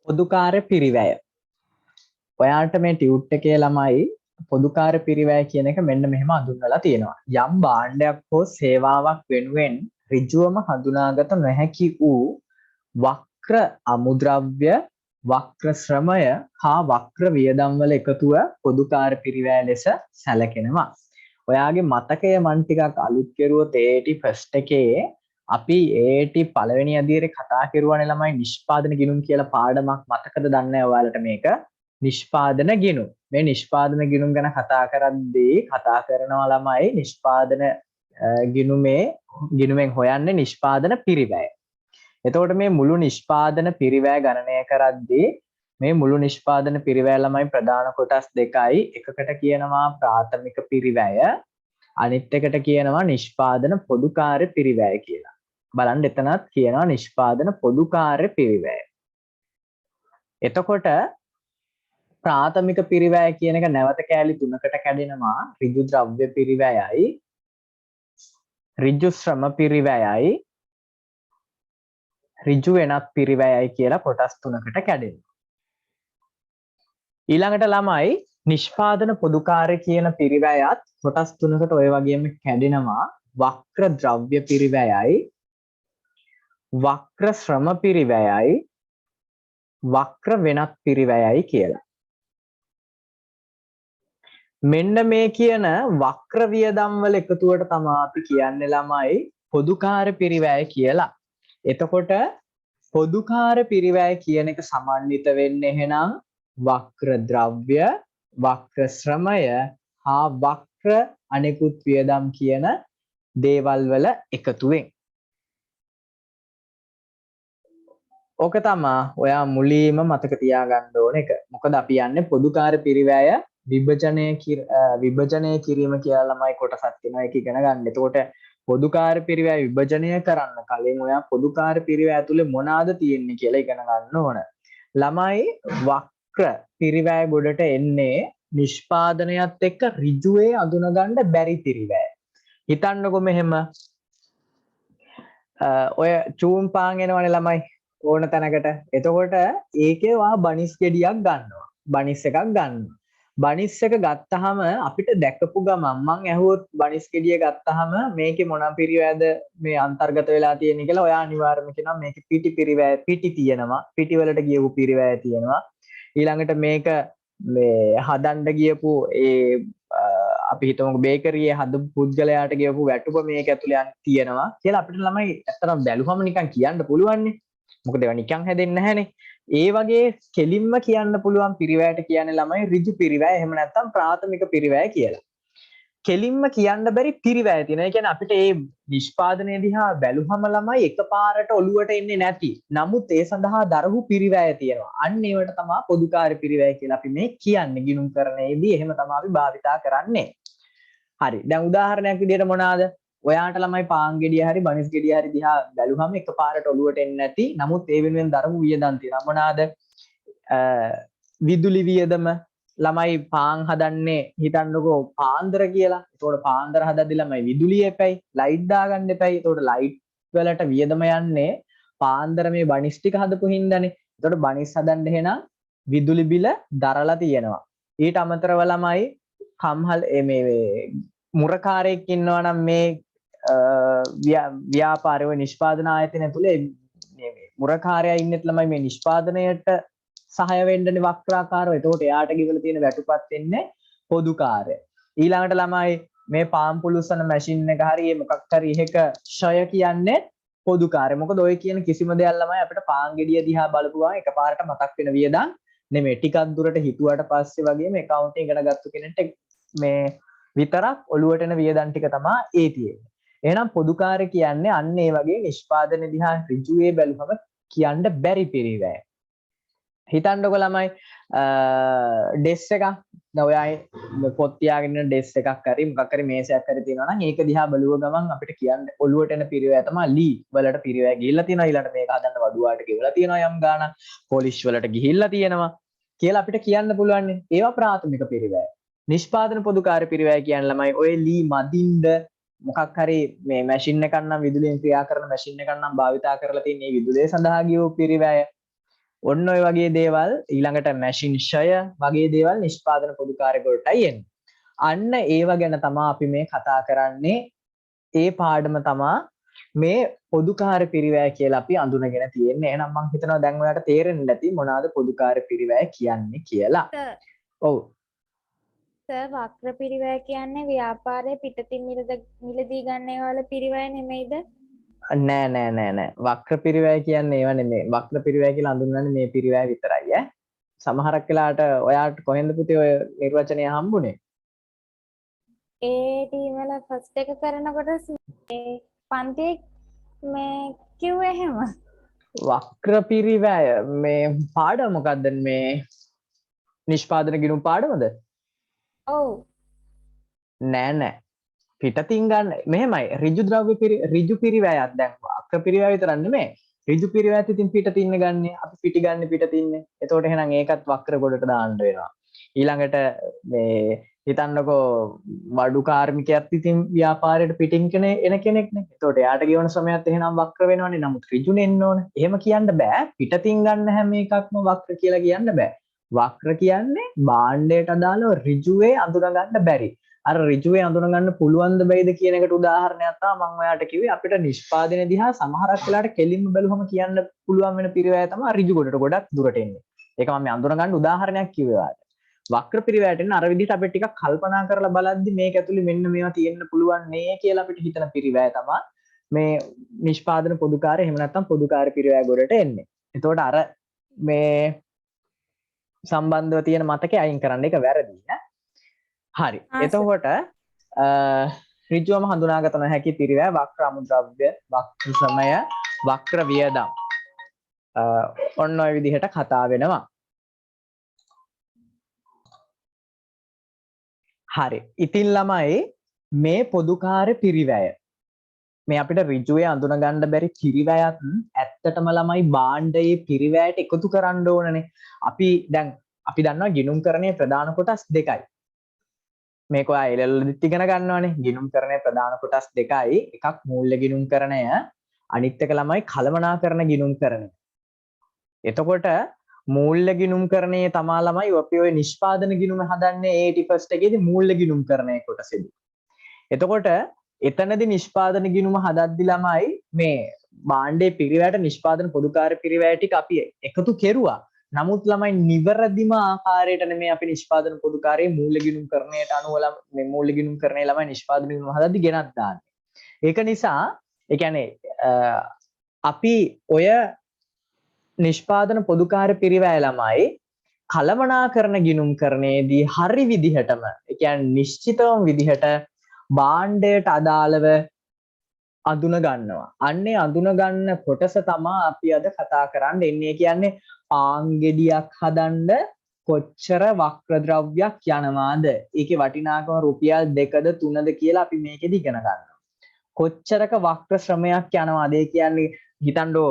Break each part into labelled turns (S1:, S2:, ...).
S1: පොදුකාර්ය පිරිවැය. ඔයාට මේ ටියුට් එකේ ළමයි පොදුකාර්ය පිරිවැය කියන එක මෙන්න මෙහෙම හඳුන්වලා තියෙනවා. යම් භාණ්ඩයක් හෝ සේවාවක් වෙනුවෙන් ඍජුවම හඳුනාගත නොහැකි වූ වක්‍ර අමුද්‍රව්‍ය, වක්‍ර ශ්‍රමය හා වක්‍ර වියදම් වල එකතුව පොදුකාර්ය පිරිවැය ලෙස සැලකෙනවා. ඔයාගේ මතකය මන් ටිකක් අලුත් කෙරුවොත් AAT ෆස්ට් එකේ අපි AAT පළවෙනි අදියරේ කතා කරුවානේ ළමයි නිෂ්පාදන ගිණුම් කියලා පාඩමක් මතකද දන්නේ නැහැ ඔයාලට මේක නිෂ්පාදන ගිණුම් මේ නිෂ්පාදන ගිණුම් ගැන කතා කරද්දී කතා කරනවා ළමයි නිෂ්පාදන ගිණුමෙන් හොයන්නේ නිෂ්පාදන පිරිවැය. එතකොට මේ මුළු නිෂ්පාදන පිරිවැය ගණනය කරද්දී මේ මුළු නිෂ්පාදන පිරිවැය ළමයි ප්‍රධාන කොටස් දෙකයි එකකට කියනවා ප්‍රාථමික පිරිවැය අනිත් එකට කියනවා නිෂ්පාදන පොදුකාර්ය පිරිවැය කියලා. බලන්න එතනත් කියනවා නිෂ්පාදන පොදුකාර්ය පිරිවැය. එතකොට ප්‍රාථමික පිරිවැය කියන එක නැවත කෑලි තුනකට කැඩෙනවා ඍජු ද්‍රව්‍ය පිරිවැයයි ඍජු ශ්‍රම පිරිවැයයි ඍජු වෙනත් පිරිවැයයි කියලා කොටස් තුනකට කැඩෙනවා. ඊළඟට ළමයි නිෂ්පාදන පොදුකාර්ය කියන පිරිවැයත් කොටස් තුනකට ඔය වගේම කැඩෙනවා වක්‍ර ද්‍රව්‍ය පිරිවැයයි වක්‍ර ශ්‍රම පිරිවැයයි වක්‍ර වෙනත් පිරිවැයයි කියලා. මෙන්න මේ කියන වක්‍ර වියදම් වල එකතුවට තමයි අපි කියන්නේ ළමයි පොදුකාර්ය පිරිවැය කියලා. එතකොට පොදුකාර්ය පිරිවැය කියන එක සමන්විත වෙන්නේ එහෙනම් වක්‍ර ද්‍රව්‍ය, වක්‍ර ශ්‍රමය හා වක්‍ර අනෙකුත් වියදම් කියන දේවල් වල එකතුවෙන්. ඕක තමයි ඔයා මුලින්ම මතක තියාගන්න ඕන එක. මොකද අපි යන්නේ පොදුකාර්ය පිරිවැය විභජනය කිරීම කියලා ළමයි කොටසක් තියෙනවා ඒක ඉගෙන ගන්න. එතකොට පොදුකාර්ය පිරිවැය විභජනය කරන්න කලින් ඔයා පොදුකාර්ය පිරිවැය ඇතුලේ මොනවාද තියෙන්නේ කියලා ඉගෙන ගන්න ඕන. ළමයි වක්‍ර පිරිවැය ගොඩට එන්නේ නිෂ්පාදනයත් එක්ක ඍජුවේ අඳුනගන්න බැරි පිරිවැය. හිතන්නකො මෙහෙම ඔය චූම් පාන් එනවනේ ළමයි ඕන තැනකට. එතකොට ඒකේ වා බනිස් ගෙඩියක් ගන්නවා. බනිස් එකක් ගන්නවා. බනිස් එක ගත්තාම අපිට දැකපු ගමන් මං ඇහුවොත් බනිස් ගෙඩිය ගත්තාම මේකේ මොන පිරිවැයද මේ අන්තර්ගත වෙලා තියෙන්නේ කියලා ඔයා අනිවාර්යයෙන්ම කියනවා මේකේ පිටි පිරිවැය පිටි තියෙනවා. පිටි වලට ගියපු පිරිවැය තියෙනවා. ඊළඟට මේක මේ හදන්න ගියපු ඒ අපි හිතමු බේකරියේ හදපු පුද්ගලයාට ගියපු වැටුප මේක ඇතුලේ තියෙනවා කියලා අපිට ළමයි ඇත්තටම බැලුවම නිකන් කියන්න පුළුවන් නේ. මොකද ඒවා නිකන් හැදෙන්නේ නැහනේ. ඒ වගේ කෙලින්ම කියන්න පුළුවන් පිරිවැයට කියන්නේ ළමයි ඍජු පිරිවැය එහෙම නැත්නම් ප්‍රාථමික පිරිවැය කියලා. කෙලින්ම කියන්න බැරි පිරිවැය තියෙනවා. ඒ කියන්නේ අපිට මේ නිෂ්පාදනය දිහා බැලුවම ළමයි එකපාරට ඔලුවට එන්නේ නැති. නමුත් ඒ සඳහා දරහු පිරිවැය තියෙනවා. අන්න ඒවට තමයි පොදුකාර්ය පිරිවැය කියලා අපි මේ කියන්නේ. ගිණුම් කරන්නේදී එහෙම තමයි අපි භාවිතා කරන්නේ. හරි. දැන් උදාහරණයක් විදිහට මොනවාද? ඔයාට ළමයි පාන් ගෙඩිය හරි බනිස් ගෙඩිය හරි දිහා බැලුවම එකපාරට ඔලුවට එන්නේ නැති. නමුත් ඒ වෙනුවෙන් දරමු වියදම් තියෙනවා. මොනවාද? විදුලි වියදම ළමයි පාන් හදන්නේ හිතන්නකෝ පාන්දර කියලා. ඒතකොට පාන්දර හදද්දි ළමයි විදුලිය එපැයි, ලයිට් දාගන්න එපැයි. ඒතකොට ලයිට් වලට වියදම යන්නේ පාන්දර මේ බනිස් ටික හදපු හින්දානේ. ඒතකොට බනිස් හදන්න එහෙනම් විදුලි බිල දරලා තියෙනවා. ඊට අමතරව ළමයි කම්හල් මේ මුරකාරයෙක් ඉන්නවා නම් මේ ව්‍යාපාරයේ නිෂ්පාදන ආයතනය තුල මුරකාරයා ඉන්නෙත් ළමයි මේ නිෂ්පාදනයට සහාය වෙන්නනේ වක්‍රාකාරව. එතකොට එයාට ගිවල තියෙන වැටුපත් වෙන්නේ පොදුකාර්ය. ඊළඟට ළමයි මේ පාන් පුලුස්සන මැෂින් එක හරි මොකක් හරි එකක ෂය කියන්නේ පොදුකාර්ය. මොකද ඔය කියන කිසිම දෙයක් ළමයි අපිට පාන් ගෙඩිය දිහා බලපු ගමන් එකපාරට මතක් වෙන වියදම් නෙමෙයි. ටිකක් දුරට හිතුවට පස්සේ වගේ මේ accounting ඉගෙන ගත්ත කෙනෙක්ට මේ විතරක් ඔලුවට එන වියදම් ටික තමයි ඒ තියෙන්නේ. එහෙනම් පොදුකාර්ය කියන්නේ අන්න ඒ වගේ නිෂ්පාදන දිහා ඍජුවේ බැලුවම කියන්න බැරි පිරිවැය. හිතන්නකො ළමයි ඩෙස් එකක් දැන් ඔයා පොත් තියාගෙන ඉන්න ඩෙස් එකක් හරි මොකක් හරි මේසයක් හරි තියෙනවා නම් ඒක දිහා බලුව ගමන් අපිට කියන්න ඔලුවට එන පිරිවැය තමයි ලී වලට පිරිවැය ගිහිල්ලා තියෙනවා ඊළඟට මේක හදන්න වඩුවාට ගෙවලා තියෙනවා යම් ගාණක් පොලිෂ් වලට ගිහිල්ලා තියෙනවා කියලා අපිට කියන්න පුළුවන් නේ. ඒවා ප්‍රාථමික පිරිවැය. නිෂ්පාදන පොදුකාර්ය පිරිවැය කියන්නේ ළමයි ඔය ලී මදින්ද මොකක් හරි මේ මැෂින් එකක් නම් විදුලියෙන් ක්‍රියා කරන මැෂින් එකක් නම් භාවිතා කරලා තියෙන මේ විදුලිය සඳහා ගියෝ පිරිවැය ඔන්න ඔය වගේ දේවල් ඊළඟට මැෂින් ෂය වගේ දේවල් නිෂ්පාදන පොදු කාර්යවලටයි එන්නේ. අන්න ඒව ගැන තමයි අපි මේ කතා කරන්නේ. ඒ පාඩම තමයි මේ පොදු කාර්ය පිරිවැය කියලා අපි අඳුනගෙන තියෙන්නේ. එහෙනම් මම හිතනවා දැන් ඔයාලට තේරෙන්න ඇති මොනවාද පොදු කාර්ය පිරිවැය කියන්නේ කියලා. ඔව්.
S2: සර් වක්‍ර පිරිවැය කියන්නේ ව්‍යාපාරයේ පිටතින් මිලදී ගන්න ඒවල පිරිවැය නෙමෙයිද?
S1: නෑ. වක්‍ර පිරිවැය කියන්නේ ඒව නෙමෙයි. වක්‍ර පිරිවැය කියලා හඳුන්වන්නේ මේ පිරිවැය විතරයි ඈ. සමහරක් වෙලාවට ඔයාට කොහෙන්ද පුතේ ඔය නිර්වචනය හම්බුනේ?
S2: ඒ ටීම් වල ෆස්ට් එක කරනකොට මේ පන්තියේ මේ කිව්වේ එහෙම.
S1: වක්‍ර පිරිවැය මේ පාඩම මොකද්ද මේ නිෂ්පාදන ගිණුම් පාඩමද?
S2: ඔව්.
S1: නෑ. පිටතින් ගන්න මෙහෙමයි ඍජු පිරිවැයක් දැන් වක්‍ර පිරිවැය විතරක් නෙමෙයි. ඍජු පිරිවැයත් ඉතින් පිටතින්න ගන්න. අපි පිටි ගන්න පිටතින්නේ. එතකොට එහෙනම් ඒකත් වක්‍ර ගොඩට දාන්න වෙනවා. ඊළඟට මේ හිතන්නකෝ වඩු කාර්මිකයෙක් ඉතින් ව්‍යාපාරයට පිටින් එන කෙනෙක්නේ. එතකොට එයාට ගෙවන සමයත් එහෙනම් වක්‍ර වෙනවනේ. නමුත් ඍජුනේ එන්න ඕන. එහෙම කියන්න බෑ. පිටතින් ගන්න හැම එකක්ම වක්‍ර කියලා කියන්න බෑ. වක්‍ර කියන්නේ භාණ්ඩයට අදාළව ඍජුවේ අඳුන ගන්න බැරි. අර ඍජුවේ අඳුන ගන්න පුළුවන්ද බැයිද කියන එකට උදාහරණයක් තමයි මම ඔයාලට කිව්වේ. අපිට නිෂ්පාදනය දිහා සමහරක් වෙලාවට කෙලින්ම බැලුවම කියන්න පුළුවන් වෙන පිරිවැය තමයි ඍජු ගොඩට ගොඩක් දුරට එන්නේ. ඒක මම මේ අඳුන ගන්න උදාහරණයක් කිව්වේ ඔයාලට. වක්‍ර පිරිවැයට එන්න අර විදිහට අපිට ටිකක් කල්පනා කරලා බලද්දි මේක ඇතුලේ මෙන්න මේවා තියෙන්න පුළුවන් නේ කියලා අපිට හිතන පිරිවැය තමයි මේ නිෂ්පාදන පොදුකාරය එහෙම නැත්නම් පොදුකාර පිරිවැය ගොඩට එන්නේ. එතකොට අර මේ සම්බන්ධව තියෙන මතකේ අයින් කරන්න. ඒක වැරදි ඈ. හරි. එතකොට ඍජුවම හඳුනාගත නොහැකි පිරිවැය වක්‍ර අමුද්‍රව්‍ය, වක්‍ර සමය, වක්‍ර වියදම්. ඔන්න ඔය විදිහට කතා වෙනවා. හරි. ඉතින් ළමයි මේ පොදුකාර්ය පිරිවැය මේ අපිට ඍජුවේ අඳුන ගන්න බැරි පිරිවැයත් ඇත්තටම ළමයි භාණ්ඩයේ පිරිවැයට එකතු කරන්න ඕනනේ. අපි දන්නවා ගිණුම්කරණයේ ප්‍රධාන කොටස් දෙකයි. මේක ඔයා එලෙල්ලදිත් ඉගෙන ගන්නවානේ. ගිණුම්කරණයේ ප්‍රධාන කොටස් දෙකයි. එකක් මූල්‍ය ගිණුම්කරණය, අනිත් එක ළමයි කළමනාකරණ ගිණුම්කරණය. එතකොට මූල්‍ය ගිණුම්කරණයේ තමා ළමයි අපි ඔය නිෂ්පාදන ගිණුම හදන්නේ 81st එකේදී මූල්‍ය ගිණුම්කරණයේ කොටසෙදී. එතකොට එතනදී නිෂ්පාදන ගිණුම හදද්දි ළමයි මේ භාණ්ඩයේ පිරිවැයට නිෂ්පාදන පොදුකාර්ය පිරිවැය ටික අපි එකතු කෙරුවා. නමුත් ළමයි නිවැරදිම ආකාරයට නෙමෙයි අපි නිෂ්පාදන පොදුකාර්යයේ මූල්‍ය ගිණුම්කරණයට අනුව මේ මූල්‍ය ගිණුම්කරණයේ ළමයි නිෂ්පාදන ගිණුම හදද්දි ගෙනත් දාන්නේ. ඒක නිසා ඒ කියන්නේ අපි ඔය නිෂ්පාදන පොදුකාර්ය පිරිවැය ළමයි කළමනාකරණ ගිණුම්කරණයේදී හරි විදිහටම ඒ කියන්නේ නිශ්චිතවම විදිහට භාණ්ඩයට අදාළව අඳුන ගන්නවා. අන්නේ අඳුන ගන්න කොටස තමයි අපි අද කතා කරන්න එන්නේ. කියන්නේ පාන් ගෙඩියක් හදන්න කොච්චර වක්‍ර ද්‍රව්‍යයක් යනවාද? ඒකේ වටිනාකම රුපියල් 2ද 3ද කියලා අපි මේකෙදි ඉගෙන ගන්නවා. කොච්චරක වක්‍ර ශ්‍රමයක් යනවාද? ඒ කියන්නේ හිතන්නෝ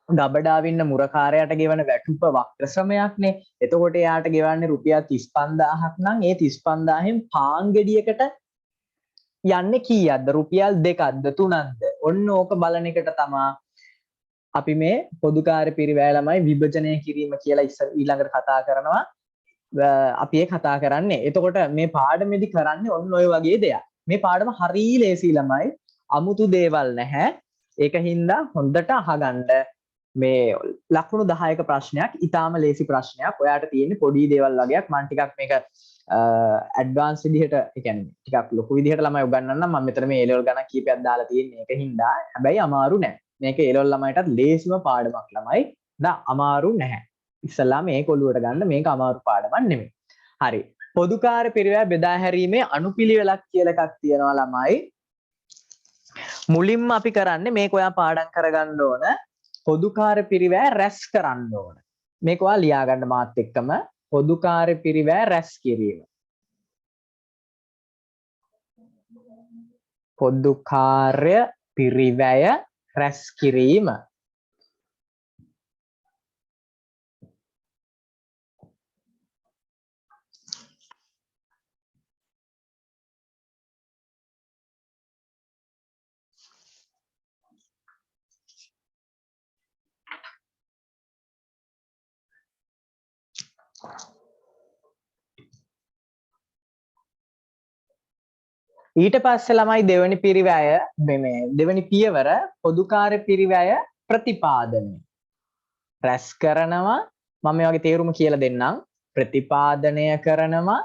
S1: ගබඩාවින්න මුරකාරයට ගෙවන වැටුප වක්‍ර ශ්‍රමයක්නේ. එතකොට එයාට ගෙවන්නේ රුපියල් 35000ක් නම් ඒ 35000න් පාන් ගෙඩියකට යන්නේ කීයක්ද? රුපියල් 2ක්ද 3ක්ද? ඔන්න ඕක බලන එකට තමයි අපි මේ පොදුකාර්ය පිරිවැය ළමයි විභජනය කිරීම කියලා ඊළඟට කතා කරනවා. අපි ඒ කතා කරන්නේ. එතකොට මේ පාඩමේදී කරන්නේ ඔන්න ඔය වගේ දෙයක්. මේ පාඩම හරිය ලේසි ළමයි. අමුතු දේවල් නැහැ. ඒකින්ද හොඳට අහගන්න. මේ ලකුණු 10ක ප්‍රශ්නයක් ඊටාම ලේසි ප්‍රශ්නයක්. ඔයාට තියෙන්නේ පොඩි දේවල් වගේක්. මම ටිකක් මේක ඇඩ්වාන්ස් විදිහට ඒ කියන්නේ ටිකක් ලොකු විදිහට ළමයි උගන්වන්නම්. මම මෙතන මේ A level ගණන් කීපයක් දාලා තියෙන්නේ. ඒකින්ද හැබැයි අමාරු නෑ. මේක A level ළමයිටත් ලේසිම පාඩමක් ළමයි. අමාරු නැහැ. ඉස්සල්ලා මේක ඔලුවට ගන්න. මේක අමාරු පාඩමක් නෙමෙයි. හරි. පොදුකාර්ය පිරිවැය බෙදා හැරීමේ අනුපිළිවෙලක් කියලා එකක් තියෙනවා ළමයි. මුලින්ම අපි කරන්නේ මේක ඔයා පාඩම් කරගන්න ඕන. පොදුකාර්ය පිරිවැය රැස් කරන්න ඕන. මේක ඔයා ලියා ගන්න මාත් එක්කම පොදුකාර්ය පිරිවැය රැස් කිරීම. පොදුකාර්ය පිරිවැය රැස් කිරීම. ඊට පස්සේ ළමයි දෙවෙනි පිරිවැය මේ දෙවෙනි පියවර පොදුකාර්ය පිරිවැය ප්‍රතිපාදනය. රැස් කරනවා මම මේ වගේ තේරුම කියලා දෙන්නම්. ප්‍රතිපාදනය කරනවා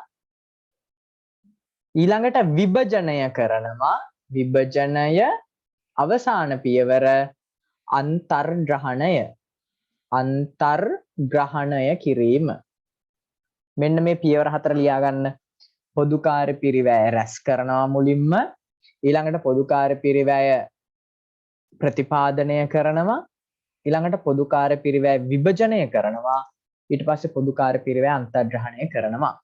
S1: ඊළඟට විභජනය කරනවා. විභජනය අවසාන පියවර අන්තර්ග්‍රහණය. අන්තර්ග්‍රහණය කිරීම. මෙන්න මේ පියවර හතර ලියා ගන්න. පොදුකාර්ය පිරිවැය රැස් කරනවා මුලින්ම, ඊළඟට පොදුකාර්ය පිරිවැය ප්‍රතිපාදනය කරනවා, ඊළඟට පොදුකාර්ය පිරිවැය විභජනය කරනවා, ඊට පස්සේ පොදුකාර්ය පිරිවැය අන්තර්ග්‍රහණය කරනවා.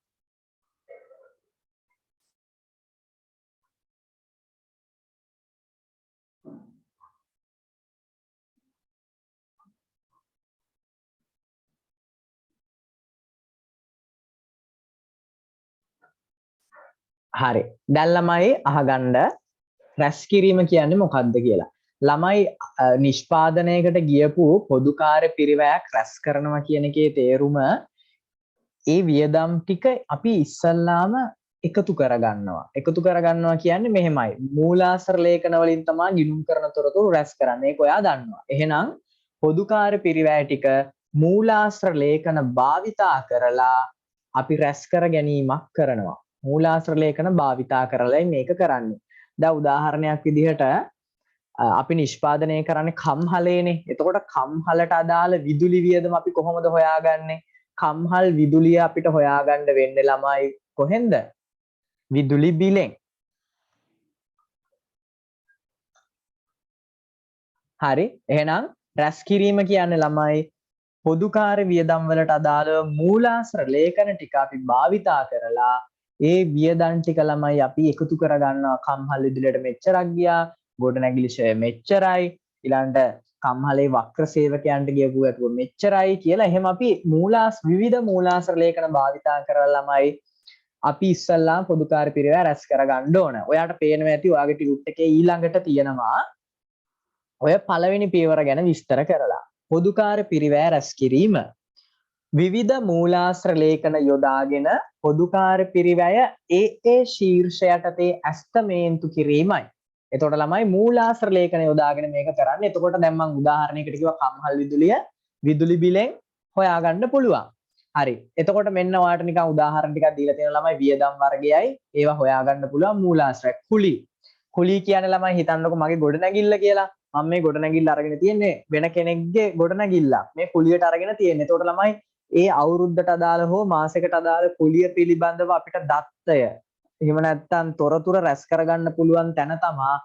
S1: හරි. දැන් ළමයි අහගන්න රැස් කිරීම කියන්නේ මොකක්ද කියලා. ළමයි නිෂ්පාදනයකට ගියපු පොදුකාර්ය පිරිවැයක් රැස් කරනවා කියන එකේ තේරුම ඒ වියදම් ටික අපි ඉස්සල්ලාම එකතු කරගන්නවා. එකතු කරගන්නවා කියන්නේ මෙහෙමයි. මූලාශ්‍ර ලේඛන වලින් තමයි ගිණුම් කරන තොරතුරු රැස් කරන්නේ. ඒක ඔයා දන්නවා. එහෙනම් පොදුකාර්ය පිරිවැය ටික මූලාශ්‍ර ලේඛන භාවිතා කරලා අපි රැස් කර ගැනීමක් කරනවා. මූලාශ්‍ර ලේඛන භාවිතා කරලා මේක කරන්නේ. දැන් උදාහරණයක් විදිහට අපි නිෂ්පාදනය කරන්නේ කම්හලේනේ. එතකොට කම්හලට අදාළ විදුලි වියදම අපි කොහොමද හොයාගන්නේ? කම්හල් විදුලිය අපිට හොයාගන්න වෙන්නේ ළමයි කොහෙන්ද? විදුලි බිලෙන්. හරි. එහෙනම් රැස් කිරීම කියන්නේ ළමයි පොදුකාර්ය වියදම් වලට අදාළ මූලාශ්‍ර ලේඛන ටික අපි භාවිතා කරලා ඒ වියදම් ටික ළමයි අපි එකතු කරගන්නවා. කම්හල් විදුලියට මෙච්චරක් ගියා, ගොඩනැගිලි ෂය මෙච්චරයි, ඊළඟට කම්හලේ වක්‍ර සේවකයන්ට ගියපු ඇතුව මෙච්චරයි කියලා එහෙම අපි විවිධ මූලාශ්‍ර ලේඛන භාවිතා කරලා ළමයි අපි ඉස්සල්ලා පොදුකාර්ය පිරිවැය රැස් කරගන්න ඕන. ඔයාට පේනවා ඇති ඔයාගේ ටියුට් එකේ ඊළඟට තියෙනවා ඔය පළවෙනි පියවර ගැන විස්තර කරලා. පොදුකාර්ය පිරිවැය රැස් කිරීම. විවිධ මූලාශ්‍ර ලේඛන යොදාගෙන පොදුකාර්ය පිරිවැය ඒ ශීර්ෂ යටතේ ඇස්තමේන්තු කිරීමයි. එතකොට ළමයි මූලාශ්‍ර ලේඛන යොදාගෙන මේක කරන්නේ. එතකොට දැන් මම උදාහරණයකට කිව්වා කම්හල් විදුලිය විදුලි බිලෙන් හොයාගන්න පුළුවන්. හරි. එතකොට මෙන්න ඔයාලට නිකන් උදාහරණ ටිකක් දීලා තියෙනවා ළමයි වියදම් වර්ගයයි ඒවා හොයාගන්න පුළුවන් මූලාශ්‍රය. කුලි. කුලි කියන්නේ ළමයි හිතන්නකො මගේ ගොඩනැගිල්ල කියලා. මම මේ ගොඩනැගිල්ල අරගෙන තියෙන්නේ වෙන කෙනෙක්ගේ ගොඩනැගිල්ල. මේ කුලියට අරගෙන තියෙන්නේ. එතකොට ළමයි ඒ අවුරුද්දට අදාළ හෝ මාසයකට අදාළ කුලිය පිළිබඳව අපිට දත්තය එහෙම නැත්නම් තොරතුරු රැස් කරගන්න පුළුවන් තැන තමා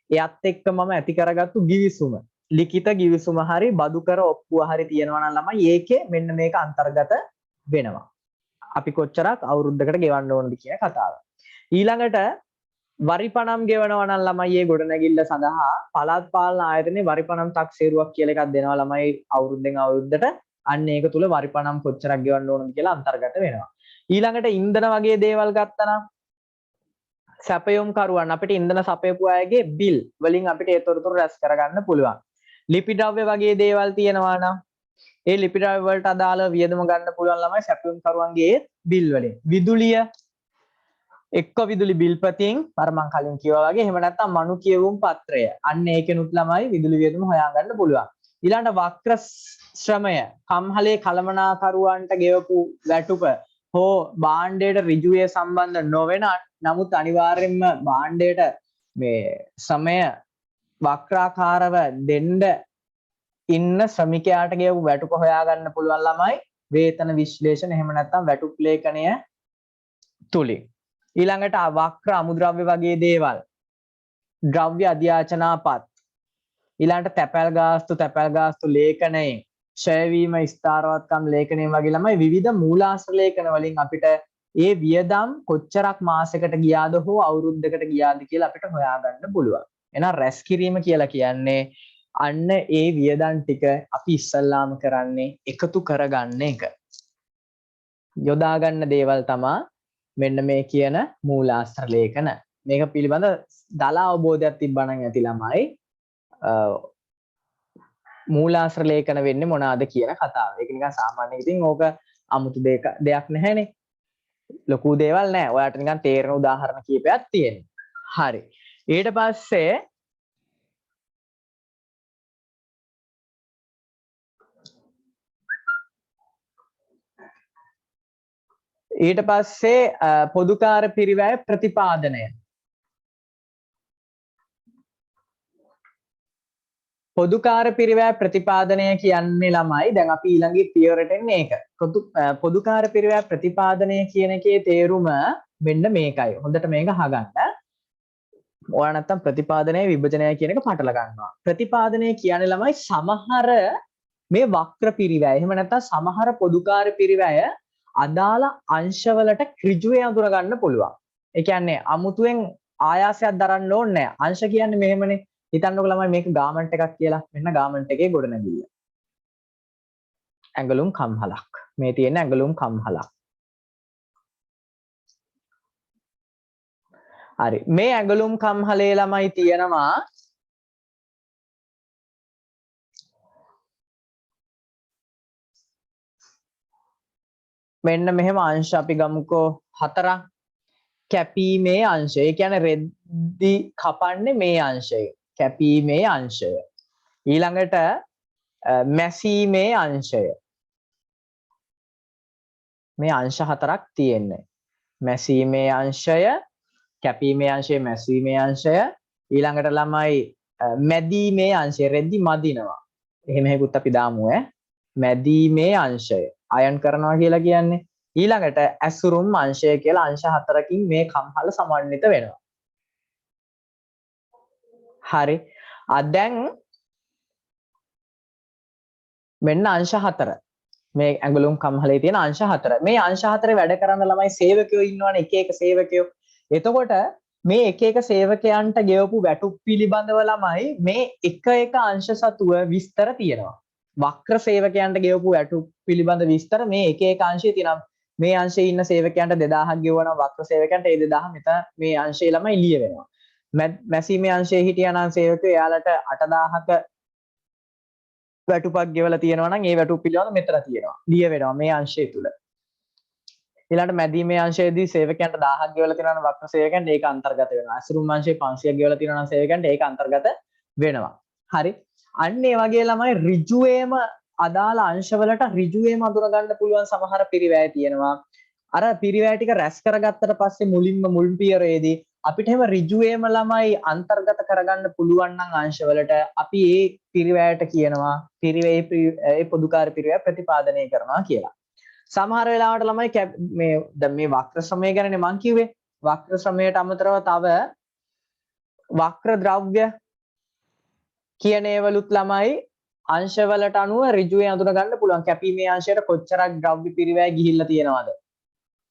S1: එයත් එක්ක මම ඇති කරගත්තු ගිවිසුම. ලිඛිත ගිවිසුම හරි බදු කර ඔප්පුව හරි තියෙනවා නම් ළමයි ඒකේ මෙන්න මේක අන්තර්ගත වෙනවා. අපි කොච්චරක් අවුරුද්දකට ගෙවන්න ඕනද කියන කතාව. ඊළඟට වරිපණම් ගෙවනවා නම් ළමයි ඒ ගොඩනැගිල්ල සඳහා පළාත් පාලන ආයතනයේ වරිපණම් තක්සේරුවක් කියලා එකක් දෙනවා ළමයි අවුරුද්දෙන් අවුරුද්දට. අන්න ඒක තුල වරිපණම් කොච්චරක් ගෙවන්න ඕනද කියලා අන්තර්ගත වෙනවා. ඊළඟට ඉන්ධන වගේ දේවල් ගත්තා නම් සැපයුම් කරුවන් අපිට ඉන්ධන සපයපු අයගේ බිල් වලින් අපිට ඒ තොරතුරු රැස් කරගන්න පුළුවන්. ලිපි ද්‍රව්‍ය වගේ දේවල් තියෙනවා නම් ඒ ලිපි ද්‍රව්‍ය වලට අදාළ වියදම ගන්න පුළුවන් ළමයි සැපයුම් කරුවන්ගේ බිල් වලින්. විදුලිය එක්ක විදුලි බිල්පතින් අර මං කලින් කිව්වා වගේ එහෙම නැත්නම් මනු කියවුම් පත්‍රය. අන්න ඒකෙනුත් ළමයි විදුලි වියදම හොයාගන්න පුළුවන්. ඊළඟට වක්‍ර ශ්‍රමය කම්හලේ කළමනාකරුවන්ට ගෙවපු වැටුප හෝ භාණ්ඩයට ඍජුවේ සම්බන්ධ නොවන නමුත් අනිවාර්යෙන්ම භාණ්ඩයට මේ ශ්‍රමය වක්‍රාකාරව දෙන්න ඉන්න ශ්‍රමිකයාට ගෙවපු වැටුප හොයාගන්න පුළුවන් ළමයි වේතන විශ්ලේෂණ එහෙම නැත්නම් වැටුප් ලේඛනය තුලින්. ඊළඟට වක්‍ර අමුද්‍රව්‍ය වගේ දේවල් ද්‍රව්‍ය අධ්‍යාචනාපත් ඊළඟට තැපැල් ගාස්තු ලේඛනයෙන් ඡයවීම ස්ථාරවත්කම් ලේඛනයෙන් වගේ ළමයි විවිධ මූලාශ්‍ර ලේඛන වලින් අපිට ඒ වියදම් කොච්චරක් මාසයකට ගියාද හෝ අවුරුද්දකට ගියාද කියලා අපිට හොයාගන්න පුළුවන්. එහෙනම් රැස් කිරීම කියලා කියන්නේ අන්න ඒ වියදම් ටික අපි ඉස්සල්ලාම කරන්නේ එකතු කරගන්න එක. යොදා ගන්න දේවල් තමයි මෙන්න මේ කියන මූලාශ්‍ර ලේඛන. මේක පිළිබඳ දල අවබෝධයක් තිබ්බනම් ඇති ළමයි මූලාශ්‍ර ලේඛන වෙන්නේ මොනවාද කියන කතාව. ඒක නිකන් සාමාන්‍ය ඉතින් ඕක අමුතු දෙයක් නැහැනේ. ලොකු දේවල් නැහැ. ඔයාලට නිකන් තේරෙන උදාහරණ කීපයක් තියෙනවා. හරි. ඊට පස්සේ පොදුකාර පිරිවැය ප්‍රතිපාදනය. පොදුකාර පිරිවැය ප්‍රතිපාදනය කියන්නේ ළමයි දැන් අපි ඊළඟේ පියවරට එන්නේ ඒක. පොදුකාර පිරිවැය ප්‍රතිපාදනය කියන එකේ තේරුම මෙන්න මේකයි. හොඳට මේක අහගන්න. ඔයා නැත්තම් ප්‍රතිපාදනය විභජනය කියන එක පටල ගන්නවා. ප්‍රතිපාදනය කියන්නේ ළමයි සමහර මේ වක්‍ර පිරිවැය එහෙම නැත්තම් සමහර පොදුකාර පිරිවැය අදාළ අංශවලට ඍජුවේ අඳුර ගන්න පුළුවන්. ඒ කියන්නේ අමුතුවෙන් ආයාසයක් දරන්න ඕනේ නැහැ. අංශ කියන්නේ මෙහෙමනේ. හිතන්නකො ළමයි මේක ගාමන්ට් එකක් කියලා. මෙන්න ගාමන්ට් එකේ ගොඩනැගිල්ල. ඇඟලුම් කම්හලක්. මේ තියෙන ඇඟලුම් කම්හලක්. හරි. මේ ඇඟලුම් කම්හලේ ළමයි තියෙනවා මෙන්න මෙහෙම අංශ අපි ගමුකෝ 4ක්. කැපීමේ අංශය. ඒ කියන්නේ රෙද්දි කපන්නේ මේ අංශය. කැපීමේ අංශය. ඊළඟට මැසීමේ අංශය. මේ අංශ 4ක් තියෙන්නේ. මැසීමේ අංශය, කැපීමේ අංශය, මැසීමේ අංශය. ඊළඟට ළමයි මැදීමේ අංශය. රෙද්දි මදිනවා. එහෙම හේකුත් අපි දාමු මැදීමේ අංශය. අයන් කරනවා කියලා කියන්නේ. ඊළඟට ඇසුරුම් අංශය කියලා අංශ 4කින් මේ කම්හල සමන්විත වෙනවා. හරි. දැන් මෙන්න අංශ 4. මේ ඇඟලුම් කම්හලේ තියෙන අංශ 4. මේ අංශ 4 වැඩ කරන ළමයි සේවකයෝ ඉන්නවනේ එක එක සේවකයෝ. එතකොට මේ එක එක සේවකයන්ට ගෙවපු වැටුප් පිළිබඳව ළමයි මේ එක එක අංශ සතුව විස්තර තියෙනවා. වක්‍ර සේවකයන්ට ගෙවපු වැටුප් පිළිබඳ විස්තර මේ එක එක අංශයේ තියෙනවා. මේ අංශයේ ඉන්න සේවකයන්ට 2000ක් ගෙවනවා වක්‍ර සේවකයන්ට ඒ 2000 මෙතන මේ අංශයේ ළමයි ලිය වෙනවා. මැසීමේ අංශයේ හිටියානම් සේවකයෝ එයාලට 8000ක වැටුපක් ගෙවලා තියෙනවා නම් ඒ වැටුප් පිළිබඳ මෙතන තියෙනවා. ලිය වෙනවා මේ අංශය තුල. ඊළඟට මැදීමේ අංශයේදී සේවකයන්ට 1000ක් ගෙවලා තියෙනවා නම් වක්‍ර සේවකයන්ට ඒක අන්තර්ගත වෙනවා. අසුරුම් අංශයේ 500ක් ගෙවලා තියෙනවා නම් සේවකයන්ට ඒක අන්තර්ගත වෙනවා. හරි. අන්න ඒ වගේ ළමයි ඍජුවේම අදාළ අංශවලට ඍජුවේම අඳුර ගන්න පුළුවන් සමහර පිරිවැය තියෙනවා. අර පිරිවැය ටික රැස් කරගත්තට පස්සේ මුලින්ම මුල් පියවරේදී අපිට එහෙම ඍජුවේම ළමයි අන්තර්ගත කරගන්න පුළුවන් නම් අංශවලට අපි ඒ පිරිවැයට කියනවා ඒ පොදුකාර පිරිවැය ප්‍රතිපාදනය කරනවා කියලා. සමහර වෙලාවට ළමයි මේ දැන් මේ වක්‍ර ශ්‍රමය ගැනනේ මං කිව්වේ. වක්‍ර ශ්‍රමයට අමතරව තව වක්‍ර ද්‍රව්‍ය කියන ඒවලුත් ළමයි අංශවලට අනුව ඍජුවේ අඳුන ගන්න පුළුවන්. කැපීමේ අංශයට කොච්චරක් ද්‍රව්‍ය පිරිවැය ගිහිල්ලා තියෙනවද?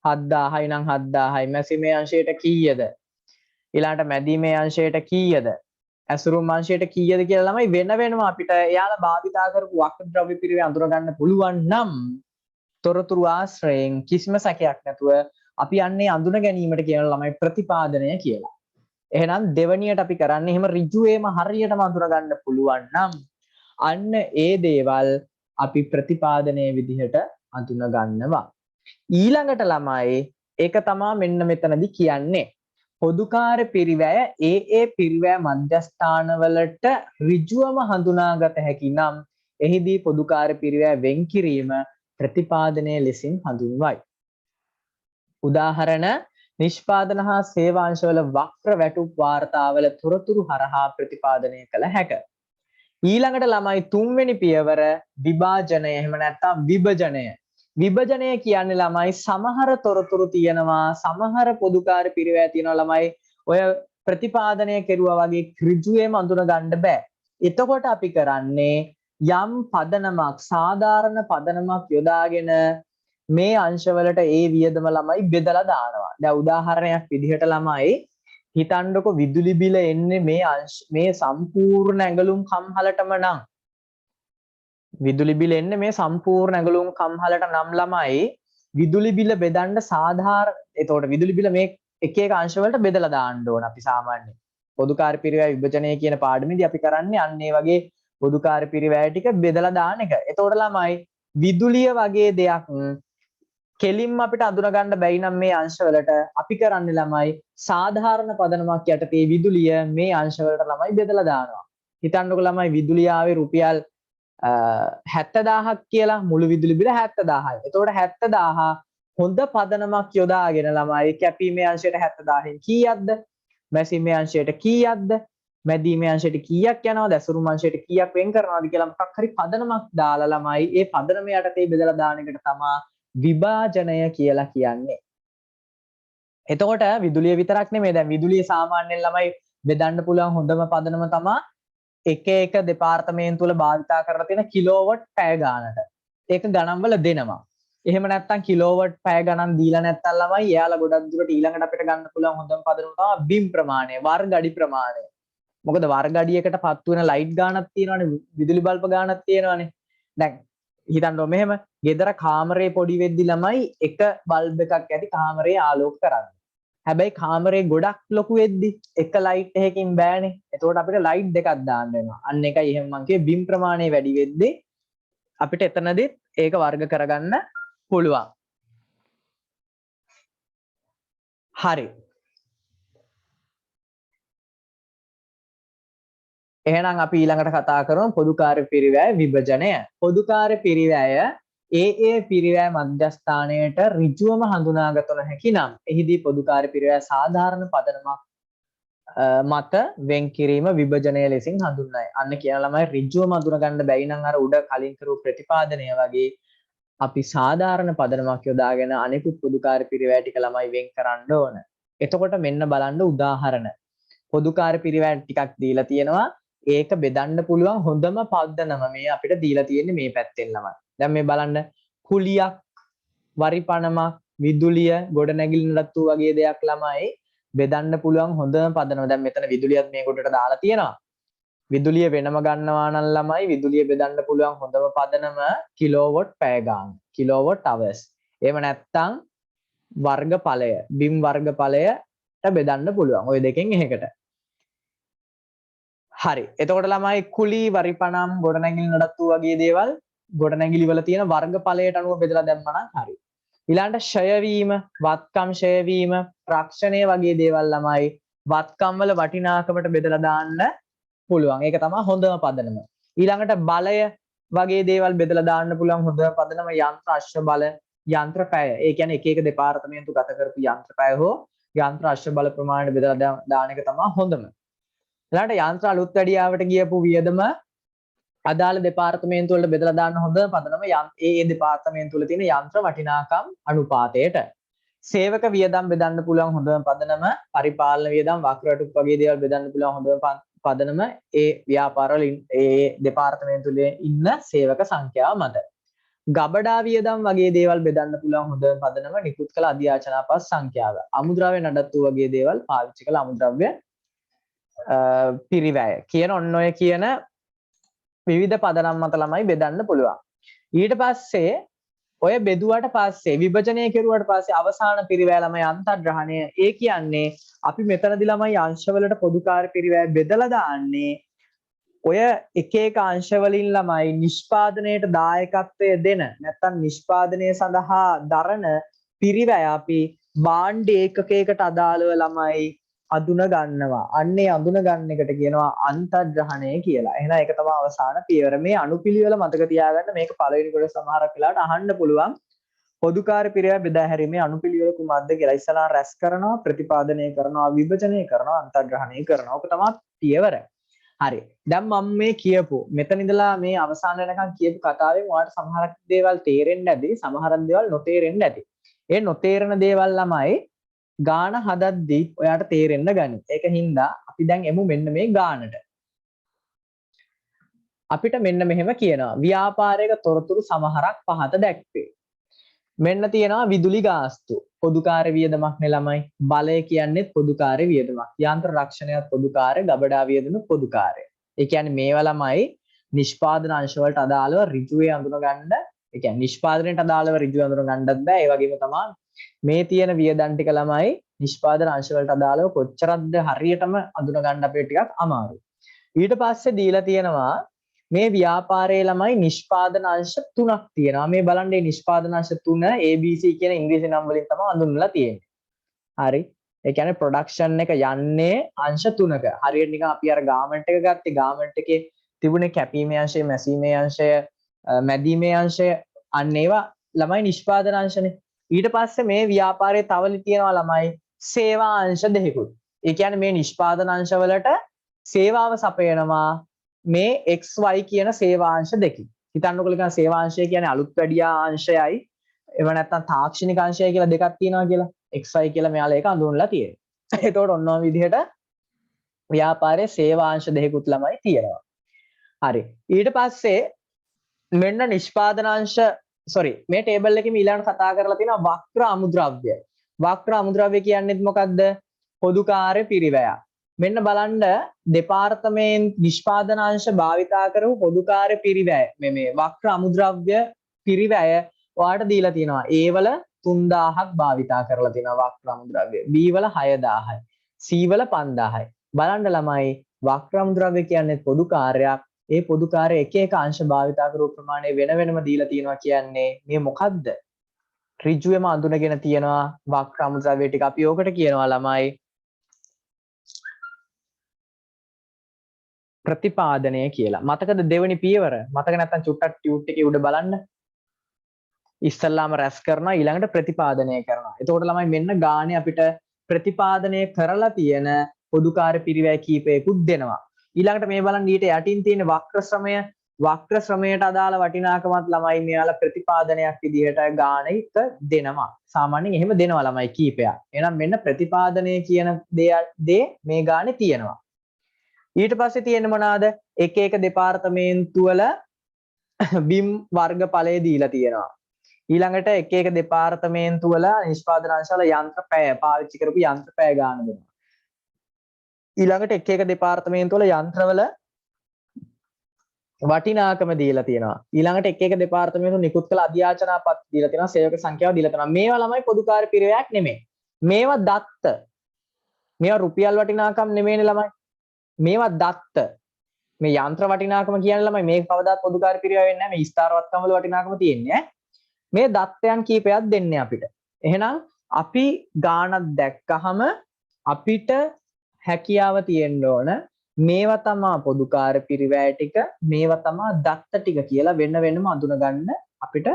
S1: 7000යි නම් 7000යි. මැසීමේ අංශයට කීයද? ඊළඟට මැදීමේ අංශයට කීයද? ඇසුරුම් අංශයට කීයද කියලා ළමයි වෙන වෙනම අපිට එයාලා භාවිතා කරපු වක්‍ර ද්‍රව්‍ය පිරිවැය අඳුර ගන්න පුළුවන් නම් තොරතුරු ආශ්‍රයෙන් කිසිම සැකයක් නැතුව අපි යන්නේ අඳුන ගැනීමට කියන ළමයි ප්‍රතිපාදනය කියලා. එහෙනම් දෙවණියට අපි කරන්නේ එහෙම ඍජුවේම හරියටම අඳුර ගන්න පුළුවන් නම් අන්න ඒ දේවල් අපි ප්‍රතිපාදනයේ විදිහට අඳුන ගන්නවා. ඊළඟට ළමයි ඒක තමයි මෙන්න මෙතනදි කියන්නේ. පොදුකාර පිරිවැය ඒ පිරිවැය මධ්‍යස්ථානවලට ඍජුවම හඳුනාගත හැකි නම් එහිදී පොදුකාර පිරිවැය වෙන් කිරීම ප්‍රතිපාදනයේ ලෙසින් හඳුන්වයි. උදාහරණ නිෂ්පාදන හා සේවාංශවල වක්‍ර වැටුප් වාර්තාවල තොරතුරු හරහා ප්‍රතිපාදනය කළ හැක. ඊළඟට ළමයි තුන්වෙනි පියවර විභාජනය එහෙම නැත්නම් විභජනය. විභජනය කියන්නේ ළමයි සමහර තොරතුරු තියෙනවා සමහර පොදුකාර පිරිවැය තියෙනවා ළමයි ඔය ප්‍රතිපාදනය කෙරුවා වගේ ඍජුවේම අඳුන ගන්න බෑ. එතකොට අපි කරන්නේ යම් පදනමක් සාධාරණ පදනමක් යොදාගෙන මේ අංශවලට ඒ වියදම ළමයි බෙදලා දානවා. දැන් උදාහරණයක් විදිහට ළමයි හිතන්නකො විදුලි බිල එන්නේ මේ සම්පූර්ණ ඇඟලුම් කම්හලටම නම් විදුලි බිල එන්නේ මේ සම්පූර්ණ ඇඟලුම් කම්හලට නම් ළමයි විදුලි බිල බෙදන්න සාධාරණ එතකොට විදුලි බිල මේ එක එක අංශ වලට බෙදලා දාන්න ඕන අපි සාමාන්‍යයෙන් පොදුකාර පිරිවැය විභජනය කියන පාඩමේදී අපි කරන්නේ අන්න ඒ වගේ පොදුකාර පිරිවැය ටික බෙදලා දාන එක. එතකොට ළමයි විදුලිය වගේ දෙයක් කෙලින්ම අපිට අඳුන ගන්න බැයි නම් මේ අංශවලට අපි කරන්නේ ළමයි සාධාරණ පදනමක් යටතේ විදුලිය මේ අංශවලට ළමයි බෙදලා දානවා. හිතන්නකො ළමයි විදුලිය ආවේ රුපියල් 70000ක් කියලා මුළු විදුලි බිල 70000යි. එතකොට 70000 හොඳ පදනමක් යොදාගෙන ළමයි කැපීමේ අංශයට 70000න් කීයක්ද? මැසීමේ අංශයට කීයක්ද? මැදීමේ අංශයට කීයක් යනවද? ඇසුරුම අංශයට කීයක් වෙන් කරනවද කියලා මොකක් හරි පදනමක් දාලා ළමයි ඒ පදනම යටතේ බෙදලා දාන එකට තමයි විභාජනය කියලා කියන්නේ. එතකොට විදුලිය විතරක් නෙමෙයි දැන් විදුලිය සාමාන්‍යයෙන් ළමයි බෙදන්න පුළුවන් හොඳම පදනම තමයි එක එක දෙපාර්තමේන්තු වල භාවිතා කරලා තියෙන කිලෝවොට් පැය ගානට. ඒක ගණන් වල දෙනවා. එහෙම නැත්නම් කිලෝවොට් පැය ගණන් දීලා නැත්නම් ළමයි එයාලා ගොඩක් දුරට ඊළඟට අපිට ගන්න පුළුවන් හොඳම පදනම තමයි බිම් ප්‍රමාණය, වර්ග අඩි ප්‍රමාණය. මොකද වර්ග අඩියකට පත් වෙන ලයිට් ගානක් තියෙනවානේ, විදුලි බල්බ ගානක් තියෙනවානේ. දැන් හිතන්න මෙහෙම ගෙදර කාමරේ පොඩි වෙද්දි ළමයි එක බල්බ් එකක් ඇති කාමරේ ආලෝක කරන්නේ. හැබැයි කාමරේ ගොඩක් ලොකු වෙද්දි එක ලයිට් එකකින් බෑනේ. එතකොට අපිට ලයිට් දෙකක් දාන්න වෙනවා. අන්න එකයි එහෙම මං කියේ බිම් ප්‍රමාණය වැඩි වෙද්දි අපිට එතනදිත් ඒක වර්ග කරගන්න පුළුවන්. හරි. එහෙනම් අපි ඊළඟට කතා කරමු පොදු කාර්ය පිරිවැය විභජනය. පොදු කාර්ය පිරිවැය ඒ පිරිවැය මධ්‍යස්ථානයට ඍජුවම හඳුනාගත නොහැකි නම් එහිදී පොදු කාර්ය පිරිවැය සාධාරණ පදනමක් මත වෙන් කිරීම විභජනය ලෙසින් හඳුන්වයි. අන්න කියන ළමයි ඍජුවම අඳුනගන්න බැයි නම් අර උඩ කලින් කරපු ප්‍රතිපාදනය වගේ අපි සාධාරණ පදනමක් යොදාගෙන අනෙකුත් පොදු කාර්ය පිරිවැය ටික ළමයි වෙන් කරන්න ඕන. එතකොට මෙන්න බලන්න උදාහරණ. පොදු කාර්ය පිරිවැය ටිකක් දීලා තියෙනවා. ඒක බෙදන්න පුළුවන් හොඳම පදනම මේ අපිට දීලා තියෙන්නේ මේ පැත්තෙන් ළමයි. දැන් මේ බලන්න කුලියක්, වරිපණමක්, විදුලිය, ගොඩනැගිලි නඩත්තු වගේ දෙයක් ළමයි බෙදන්න පුළුවන් හොඳම පදනම. දැන් මෙතන විදුලියත් මේ කොටට දාලා තියෙනවා. විදුලිය වෙනම ගන්නවා නම් ළමයි විදුලිය බෙදන්න පුළුවන් හොඳම පදනම කිලෝවොට් පැය ගාන, කිලෝවොට් අවර්ස්. එහෙම නැත්නම් වර්ගඵලය, බිම් වර්ගඵලයට බෙදන්න පුළුවන්. ওই දෙකෙන් එකකට. හරි. එතකොට ළමයි කුලී, වරිපණම්, ගොඩනැගිලි නඩත්තු වගේ දේවල් ගොඩනැගිලි වල තියෙන වර්ගඵලයට අනුව බෙදලා දැම්මම නම් හරි. ඊළඟට ෂය වීම, වත්කම් ෂය වීම, රක්ෂණය වගේ දේවල් ළමයි වත්කම් වල වටිනාකමට බෙදලා දාන්න පුළුවන්. ඒක තමයි හොඳම පදනම. ඊළඟට බලය වගේ දේවල් බෙදලා දාන්න පුළුවන් හොඳම පදනම යන්ත්‍ර අශ්ව බල, යන්ත්‍ර පැය. ඒ කියන්නේ එක එක දෙපාර්තමේන්තු ගත කරපු යන්ත්‍ර පැය හෝ යන්ත්‍ර අශ්ව බල ප්‍රමාණය බෙදලා දාන එක තමයි හොඳම. ඊළඟට යන්ත්‍ර අලුත් වැඩියාවට ගියපු වියදම අදාළ දෙපාර්තමේන්තු වලට බෙදලා දාන්න හොඳ පදනම ඒ දෙපාර්තමේන්තු වල තියෙන යන්ත්‍ර වටිනාකම් අනුපාතයට. සේවක වියදම් බෙදන්න පුළුවන් හොඳම පදනම පරිපාලන වියදම්, වක්‍රටුප් වගේ දේවල් බෙදන්න පුළුවන් හොඳම පදනම ඒ ව්‍යාපාරවල ඒ දෙපාර්තමේන්තු වල ඉන්න සේවක සංඛ්‍යාව මත. ගබඩා වියදම් වගේ දේවල් බෙදන්න පුළුවන් හොඳම පදනම නිකුත් කළ අධ්‍යාචනාපස් සංඛ්‍යාව. අමුද්‍රව්‍ය නඩත්තු වගේ දේවල් පාවිච්චි කළ අමුද්‍රව්‍ය පිරිවැය කියන ඔන්න ඔය කියන විවිධ පදනම් මත ළමයි බෙදන්න පුළුවන්. ඊට පස්සේ ඔය බෙදුවට පස්සේ විභජනය කෙරුවට පස්සේ අවසාන පිරිවැය ළමයි අන්තර්ග්‍රහණය. ඒ කියන්නේ අපි මෙතනදී ළමයි අංශවලට පොදු කාර්ය පිරිවැය බෙදලා දාන්නේ ඔය එක එක අංශ වලින් ළමයි නිෂ්පාදනයට දායකත්වය දෙන නැත්නම් නිෂ්පාදනය සඳහා දරන පිරිවැය අපි භාණ්ඩ ඒකකයකට අදාළව ළමයි අඳුන ගන්නවා. අන්නේ අඳුන ගන්න එකට කියනවා අන්තර්ග්‍රහණය කියලා. එහෙනම් ඒක තමයි අවසාන පියවර. මේ අනුපිළිවෙල මතක තියාගන්න. මේක පළවෙනි කොට සමහරක් වෙලාවට අහන්න පුළුවන්. පොදු කාර්ය පිරිවැය බෙදා හැරීමේ අනුපිළිවෙල කුමක්ද කියලා. ඉස්සලා රැස් කරනවා, ප්‍රතිපාදනය කරනවා, විභජනය කරනවා, අන්තර්ග්‍රහණය කරනවා. ඔක තමයි පියවර. හරි. දැන් මම මේ කියපු මෙතන ඉඳලා මේ අවසාන වෙනකන් කියපු කතාවෙන් ඔයාලට සමහරක් දේවල් තේරෙන්න ඇති, සමහරක් දේවල් නොතේරෙන්න ඇති. ඒ නොතේරෙන දේවල් ළමයි ගාන හදද්දී ඔයාට තේරෙන්න ගනි. ඒක හින්දා අපි දැන් එමු මෙන්න මේ ගානට. අපිට මෙන්න මෙහෙම කියනවා. ව්‍යාපාරයක තොරතුරු සමහරක් පහත දැක්වේ. මෙන්න තියෙනවා විදුලි ගාස්තු. පොදු කාර්ය වියදමක් නේ ළමයි. බලය කියන්නේ පොදු කාර්ය වියදමක්. යන්ත්‍ර රක්ෂණයත් පොදු කාර්ය, ගබඩා වියදම පොදු කාර්ය. ඒ කියන්නේ මේවා ළමයි නිෂ්පාදන අංශ වලට අදාළව ඍජුවේ අඳුන ගන්න. ඒ කියන්නේ නිෂ්පාදනයට අදාළව ඍජුව අඳුන ගන්නත් බෑ. ඒ වගේම තමයි මේ තියෙන වියදම් ටික ළමයි නිෂ්පාදන අංශ වලට අදාළව කොච්චරක්ද හරියටම අඳුන ගන්න අපිට ටිකක් අමාරුයි. ඊට පස්සේ දීලා තියෙනවා මේ ව්‍යාපාරයේ ළමයි නිෂ්පාදන අංශ 3ක් තියෙනවා. මේ බලන්න මේ නිෂ්පාදන අංශ 3 ABC කියන ඉංග්‍රීසි නම් වලින් තමයි හඳුන්වලා තියෙන්නේ. හරි. ඒ කියන්නේ ප්‍රොඩක්ෂන් එක යන්නේ අංශ 3ක. හරියට නිකන් අපි අර ගාමන්ට් එක ගත්තේ ගාමන්ට් එකේ තිබුණේ කැපීමේ අංශය, මැසීමේ අංශය, මැදීමේ අංශය අන්න ඒවා ළමයි නිෂ්පාදන අංශනේ. ඊට පස්සේ මේ ව්‍යාපාරයේ තවලි තියෙනවා ළමයි සේවා අංශ දෙකකුත්. ඒ කියන්නේ මේ නිෂ්පාදන අංශ වලට සේවාව සපයනවා මේ XY කියන සේවා අංශ දෙකකින්. හිතන්නකො නිකන් සේවා අංශය කියන්නේ අලුත් වැඩියා අංශයයි එව නැත්නම් තාක්ෂණික අංශය කියලා දෙකක් තියෙනවා කියලා. XY කියලා මෙයාලා ඒක අඳුන්ලා තියෙනවා. එතකොට ඔන්න ඔය විදිහට ව්‍යාපාරයේ සේවා අංශ දෙකකුත් ළමයි තියෙනවා. හරි. ඊට පස්සේ මෙන්න නිෂ්පාදනාංශ මේ ටේබල් එකේ ඊළඟට කතා කරලා තියෙනවා වක්‍ර අමුද්‍රව්‍ය. වක්‍ර අමුද්‍රව්‍ය කියන්නේත් මොකද්ද? පොදුකාර්ය පිරිවැය. මෙන්න බලන්න දෙපාර්තමේන්ත නිෂ්පාදනාංශ භාවිතා කරපු පොදුකාර්ය පිරිවැය මේ වක්‍ර අමුද්‍රව්‍ය පිරිවැය ඔයාලට දීලා තියෙනවා. A වල 3000ක් භාවිතා කරලා තියෙනවා වක්‍ර අමුද්‍රව්‍ය. B වල 6000යි. C වල 5000යි. බලන්න ළමයි වක්‍ර අමුද්‍රව්‍ය කියන්නේ පොදු කාර්යයක්. ඒ පොදු කාර්ය එක එක අංශ භාවිතා කරපු ප්‍රමාණය වෙන වෙනම දීලා තියෙනවා කියන්නේ මේ මොකද්ද? ඍජුවම අඳුනගෙන තියෙනවා වක්‍ර අමුද්‍රව්‍ය ටික. අපි ඕකට කියනවා ළමයි ප්‍රතිපාදනය කියලා. මතකද දෙවෙනි පියවර? මතක නැත්නම් චුට්ටක් ටියුට් එකේ උඩ බලන්න. ඉස්සල්ලාම රැස් කරනවා ඊළඟට ප්‍රතිපාදනය කරනවා. එතකොට ළමයි මෙන්න ගානේ අපිට ප්‍රතිපාදනය කරලා තියෙන පොදුකාර්ය පිරිවැය කීපයකුත් දෙනවා. ඊළඟට මේ බලන්න ඊට යටින් තියෙන වක්‍ර ශ්‍රමය. වක්‍ර ශ්‍රමයට අදාළ වටිනාකමත් ළමයි මෙයාලා ප්‍රතිපාදනයක් විදිහට ගානෙක දෙනවා. සාමාන්‍යයෙන් එහෙම දෙනවා ළමයි කීපයක්. එහෙනම් මෙන්න ප්‍රතිපාදනය කියන දේ මේ ගානේ තියෙනවා. ඊට පස්සේ තියෙන්නේ මොනවාද? එක එක දෙපාර්තමේන්තු වල බිම් වර්ග ඵලය දීලා තියෙනවා. ඊළඟට එක එක දෙපාර්තමේන්තු වල නිෂ්පාදන අංශ වල යන්ත්‍ර පැය පාවිච්චි කරපු යන්ත්‍ර පැය ගාන දෙනවා. ඊළඟට එක එක දෙපාර්තමේන්තු වල යන්ත්‍රවල වටිනාකම දීලා තියෙනවා. ඊළඟට එක එක දෙපාර්තමේන්තු නිකුත් කළ අධ්‍යාචනාපත් දීලා තියෙනවා. සේවක සංඛ්‍යාව දීලා තියෙනවා. මේවා ළමයි පොදුකාර්ය පිරිවැයක් නෙමෙයි. මේවා දත්ත. මේවා රුපියල් වටිනාකම් නෙමෙයිනේ ළමයි. මේවා දත්ත. මේ යන්ත්‍ර වටිනාකම කියන්නේ ළමයි මේක කවදාත් පොදුකාර්ය පිරිවැය වෙන්නේ නැහැ. මේ ස්ථාරවත්කම් වල වටිනාකම තියෙන්නේ. මේ දත්තයන් කීපයක් දෙන්නේ අපිට. එහෙනම් අපි ගානක් දැක්කහම අපිට හැකියාව තියෙන්න ඕන මේවා තමා පොදුකාර්ය පිරිවැය ටික, මේවා තමා දත්ත ටික කියලා වෙන වෙනම අඳුන ගන්න අපිට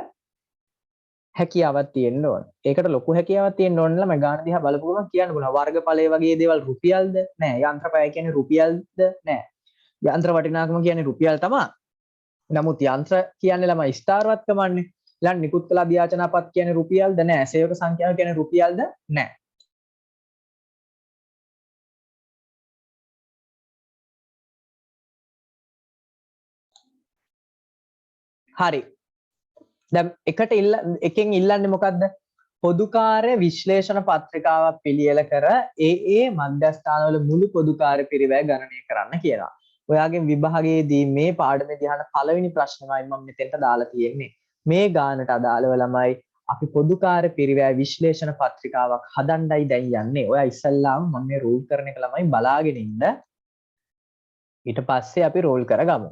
S1: හැකියාවක් තියෙන්න ඕන. ඒකට ලොකු හැකියාවක් තියෙන්න ඕන ළමයි ගාන දිහා බලපු ගමන් කියන්න පුළුවන් වර්ගඵලය වගේ දේවල් රුපියල්ද? නෑ. යන්ත්‍රපය කියන්නේ රුපියල්ද? නෑ. යන්ත්‍ර වටිනාකම කියන්නේ රුපියල් තමයි. නමුත් යන්ත්‍ර කියන්නේ ළමයි ස්ථාරවත්කමන්නේ. ඊළඟ නිකුත් කළ අධ්‍යාචනාපත් කියන්නේ රුපියල්ද? නෑ. සේවක සංඛ්‍යාව කියන්නේ රුපියල්ද? නෑ. හරි. දැන් එකෙන් ඉල්ලන්නේ මොකද්ද? පොදුකාර්ය විශ්ලේෂණ පත්‍රිකාවක් පිළියෙල කර ඒ මධ්‍යස්ථානවල මුළු පොදුකාර්ය පිරිවැය ගණනය කරන්න කියනවා. ඔයාගේ විභාගයේදී මේ පාඩමේදී අහන පළවෙනි ප්‍රශ්නයමයි මම මෙතෙන්ට දාලා තියෙන්නේ. මේ ගානට අදාළව ළමයි අපි පොදුකාර්ය පිරිවැය විශ්ලේෂණ පත්‍රිකාවක් හදන්නයි දැන් යන්නේ. ඔයා ඉස්සල්ලාම මම මේ රූල් කරන එක ළමයි බලාගෙන ඉන්න. ඊට පස්සේ අපි රෝල් කරගමු.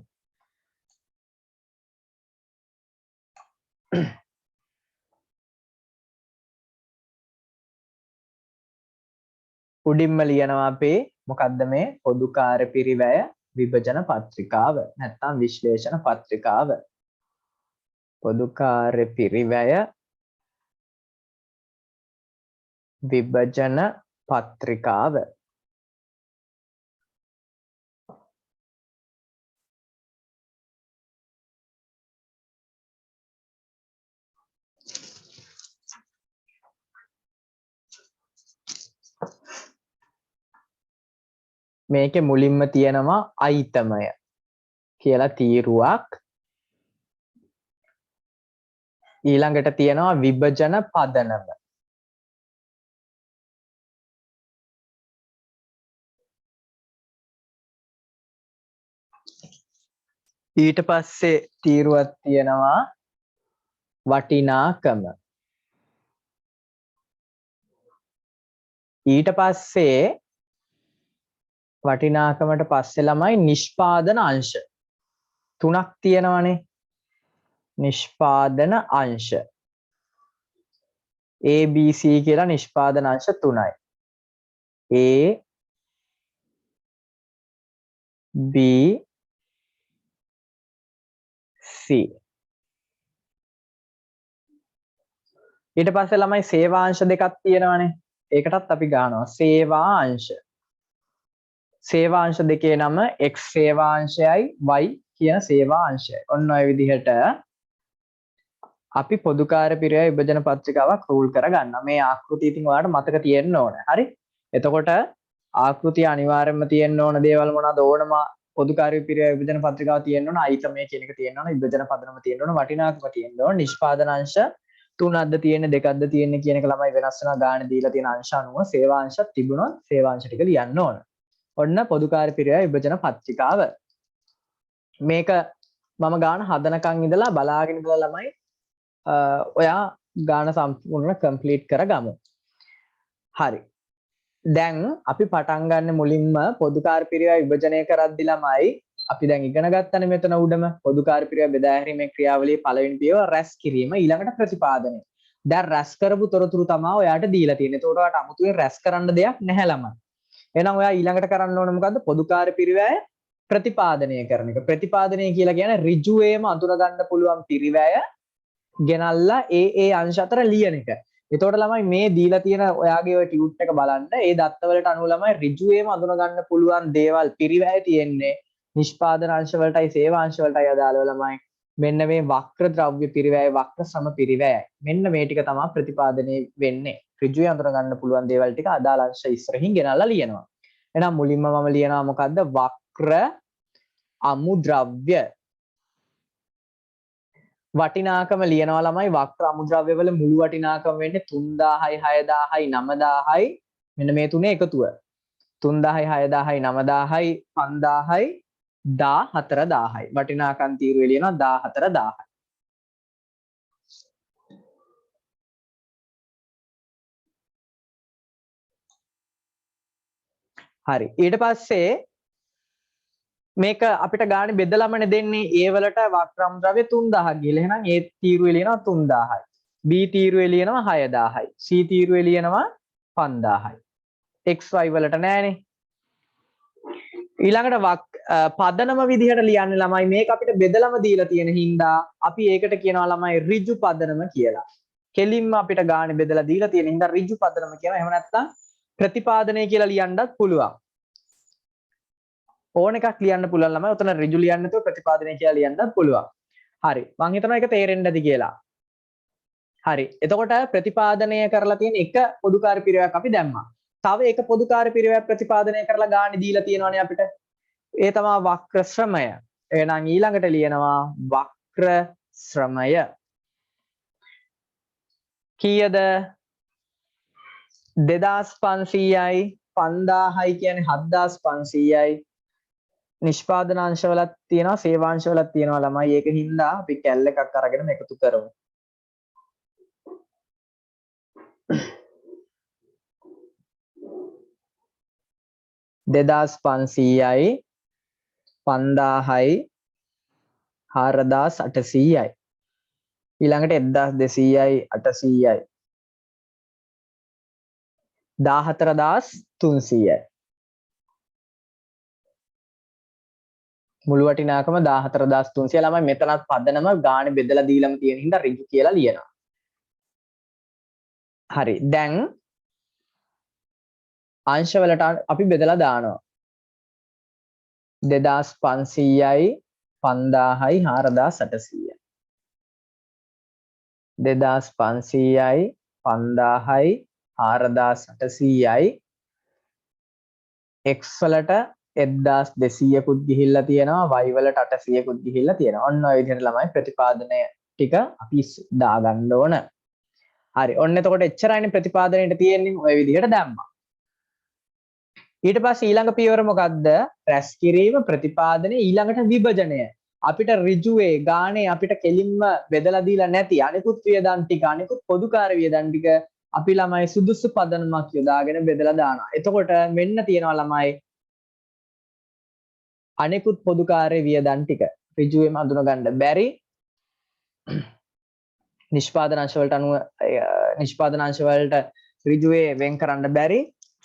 S1: උඩින්ම ලියනවා අපේ මොකද්ද මේ පොදුකාර්ය පිරිවැය විභජන පත්‍රිකාව නැත්නම් විශ්ලේෂණ පත්‍රිකාව. පොදුකාර්ය පිරිවැය විභජන පත්‍රිකාව. මේකේ මුලින්ම තියෙනවා අයිතමය කියලා තීරුවක්. ඊළඟට තියෙනවා විභජන පදනම. ඊට පස්සේ තීරුවක් තියෙනවා වටිනාකම. ඊට පස්සේ වටිනාකමට පස්සේ ළමයි නිෂ්පාදන අංශ. තුනක් තියෙනවනේ නිෂ්පාදන අංශ A B C කියලා නිෂ්පාදන අංශ තුනයි A B C ඊට පස්සේ ළමයි සේවාංශ දෙකක් තියෙනවනේ ඒකටත් අපි ගන්නවා සේවාංශ සේවාංශ දෙකේ නම X සේවාංශයයි Y කියන සේවාංශයයි ඔන්න ඔය විදිහට අපි පොදුකාර්ය පිරිවෙන් විභජන පත්‍රිකාවක් රූල් කරගන්නවා මේ ආකෘතිය ඉතින් ඔයාලට මතක තියෙන්න ඕනේ හරි එතකොට ආකෘතිය අනිවාර්යයෙන්ම තියෙන්න ඕන දේවල් මොනවාද ඕනම පොදුකාර්ය පිරිවෙන් විභජන පත්‍රිකාව තියෙන්න ඕන අයිතමය කියන එක තියෙන්න ඕන විභජන පදනම තියෙන්න ඕන වටිනාකම තියෙන්න ඕන නිෂ්පාදනාංශ තුනක්ද තියෙන්නේ දෙකක්ද තියෙන්නේ කියන එක ළමයි වෙනස් වෙනවා ගාණ දීලා තියෙන අංශ අනුව සේවාංශත් තිබුණොත් සේවාංශ ටික ලියන්න ඕන ඔන්න පොදුකාර්ය පිරිවෙන් විභජන පත්‍රිකාව මේක මම ගාණ හදනකන් ඉඳලා බලාගෙන ඉඳලා ළමයි ඔයා ගාන සම්පූර්ණ කම්ප්ලීට් කරගමු. හරි. දැන් අපි පටන් ගන්න මුලින්ම පොදුකාර්ය පිරිවෙන් විභජනය කරද්දි ළමයි අපි දැන් ඉගෙන ගත්තනේ මෙතන උඩම පොදුකාර්ය පිරිවෙන් බෙදා හැරීමේ ක්‍රියාවලියේ පළවෙනි පියවර රැස් කිරීම ඊළඟට ප්‍රතිපාදනය. දැන් රැස් කරපු තොරතුරු තමයි ඔයාට දීලා තියෙන්නේ. ඒකට ඔයාට අමුතුවෙන් රැස් කරන්න දෙයක් නැහැ ළමයි. එහෙනම් ඔයා ඊළඟට කරන්න ඕන මොකද්ද? පොදුකාර්ය පිරිවෙන් ප්‍රතිපාදනය කරන එක. ප්‍රතිපාදනය කියලා කියන්නේ ඍජුවේම අඳුර ගන්න පුළුවන් පිරිවෙන් ගෙනල්ලා ඒ අංශ අතර ලියන එක. එතකොට ළමයි මේ දීලා තියෙන ඔයාගේ ඔය ටියුට් එක බලන්න ඒ දත්තවලට අනුව ළමයි ඍජුවේම අඳුන ගන්න පුළුවන් දේවල් පිරිවැය තියෙන්නේ නිෂ්පාදන අංශ වලටයි සේවාංශ වලටයි අදාළව ළමයි. මෙන්න මේ වක්‍ර ද්‍රව්‍ය පිරිවැය වක්‍ර සම පිරිවැයයි. මෙන්න මේ ටික තමයි ප්‍රතිපාදනය වෙන්නේ. ඍජුවේ අඳුන ගන්න පුළුවන් දේවල් ටික අදාළ අංශ ඉස්සරහින් ගෙනල්ලා ලියනවා. එහෙනම් මුලින්ම මම ලියනවා මොකද්ද? වක්‍ර අමුද්‍රව්‍ය වටිනාකම ලියනවා ළමයි වක්‍ර අමුද්‍රව්‍ය වල මුළු වටිනාකම වෙන්නේ 3000යි 6000යි 9000යි මෙන්න මේ තුනේ එකතුව 3000යි 6000යි 9000යි 5000යි 14000යි වටිනාකම් තීරුවේ ලියනවා 14000යි හරි ඊට පස්සේ මේක අපිට ගානේ බෙදලාමනේ දෙන්නේ A වලට වක්‍ර අමුද්‍රව්‍ය 3000ක් ගිහලා එහෙනම් A තීරුවේ ලියනවා 3000යි B තීරුවේ ලියනවා 6000යි C තීරුවේ ලියනවා 5000යි XY වලට නෑනේ ඊළඟට පදනම විදිහට ලියන්නේ ළමයි මේක අපිට බෙදලම දීලා තියෙන හින්දා අපි ඒකට කියනවා ළමයි ඍජු පදනම කියලා කෙලින්ම අපිට ගානේ බෙදලා දීලා තියෙන හින්දා ඍජු පදනම කියනවා එහෙම නැත්නම් ප්‍රතිපාදනය කියලා ලියන්නත් පුළුවන් ඕන එකක් ලියන්න පුළුවන් ළමයි. උතන ඍජු ලියන්න නැතුව ප්‍රතිපාදනය කියලා ලියන්නත් පුළුවන්. හරි. මම හිතනවා ඒක තේරෙන්න ඇති කියලා. හරි. එතකොට ප්‍රතිපාදනය කරලා තියෙන එක පොදුකාර්ය පිරිවෙයක් අපි දැම්මා. තව එක පොදුකාර්ය පිරිවෙයක් ප්‍රතිපාදනය කරලා ගානේ දීලා තියෙනවානේ අපිට. ඒ තමයි වක්‍ර ශ්‍රමය. එහෙනම් ඊළඟට ලියනවා වක්‍ර ශ්‍රමය. කීයද? 2500යි 5000යි කියන්නේ 7500යි නිෂ්පාදනාංශවලත් තියෙනවා සේවාංශවලත් තියෙනවා ළමයි ඒක හින්දා අපි කැල් එකක් අරගෙන මේකතු කරමු 2500යි 5000යි 4800යි ඊළඟට 1200යි 800යි 14300යි මුළු වටිනාකම 14300 ළමයි මෙතනත් පදනම ගානේ බෙදලා දීලම තියෙන හින්දා ඍජු කියලා ලියනවා. හරි. දැන් අංශවලට අපි බෙදලා දානවා. 2500යි 5000යි 4800යි. 2500යි 5000යි 4800යි x වලට 1200කුත් ගිහිල්ලා තියෙනවා y වලට 800කුත් ගිහිල්ලා තියෙනවා. ඔන්න ඔය විදිහට ළමයි ප්‍රතිපාදනය ටික අපි දාගන්න ඕන. හරි. ඔන්න එතකොට එච්චරයිනේ ප්‍රතිපාදනයේට තියෙන්නේ ඔය විදිහට දැම්මා. ඊට පස්සේ ඊළඟ පියවර මොකද්ද? රැස් කිරීම ප්‍රතිපාදනය ඊළඟට විභජනය. අපිට ඍජුවේ ගානේ අපිට කෙලින්ම බෙදලා දීලා නැති අනිකුත් වියදම් ටික අනිකුත් පොදුකාර්ය වියදම් ටික අපි ළමයි සුදුසු පදනමක් යොදාගෙන බෙදලා දානවා. එතකොට මෙන්න තියෙනවා ළමයි අනෙකුත් පොදුකාර්ය වියදම් ටික ඍජුවේම අඳුන ගන්න බැරි නිෂ්පාදනාංශ වලට අනුව නිෂ්පාදනාංශ වලට ඍජුවේ වෙන් කරන්න බැරි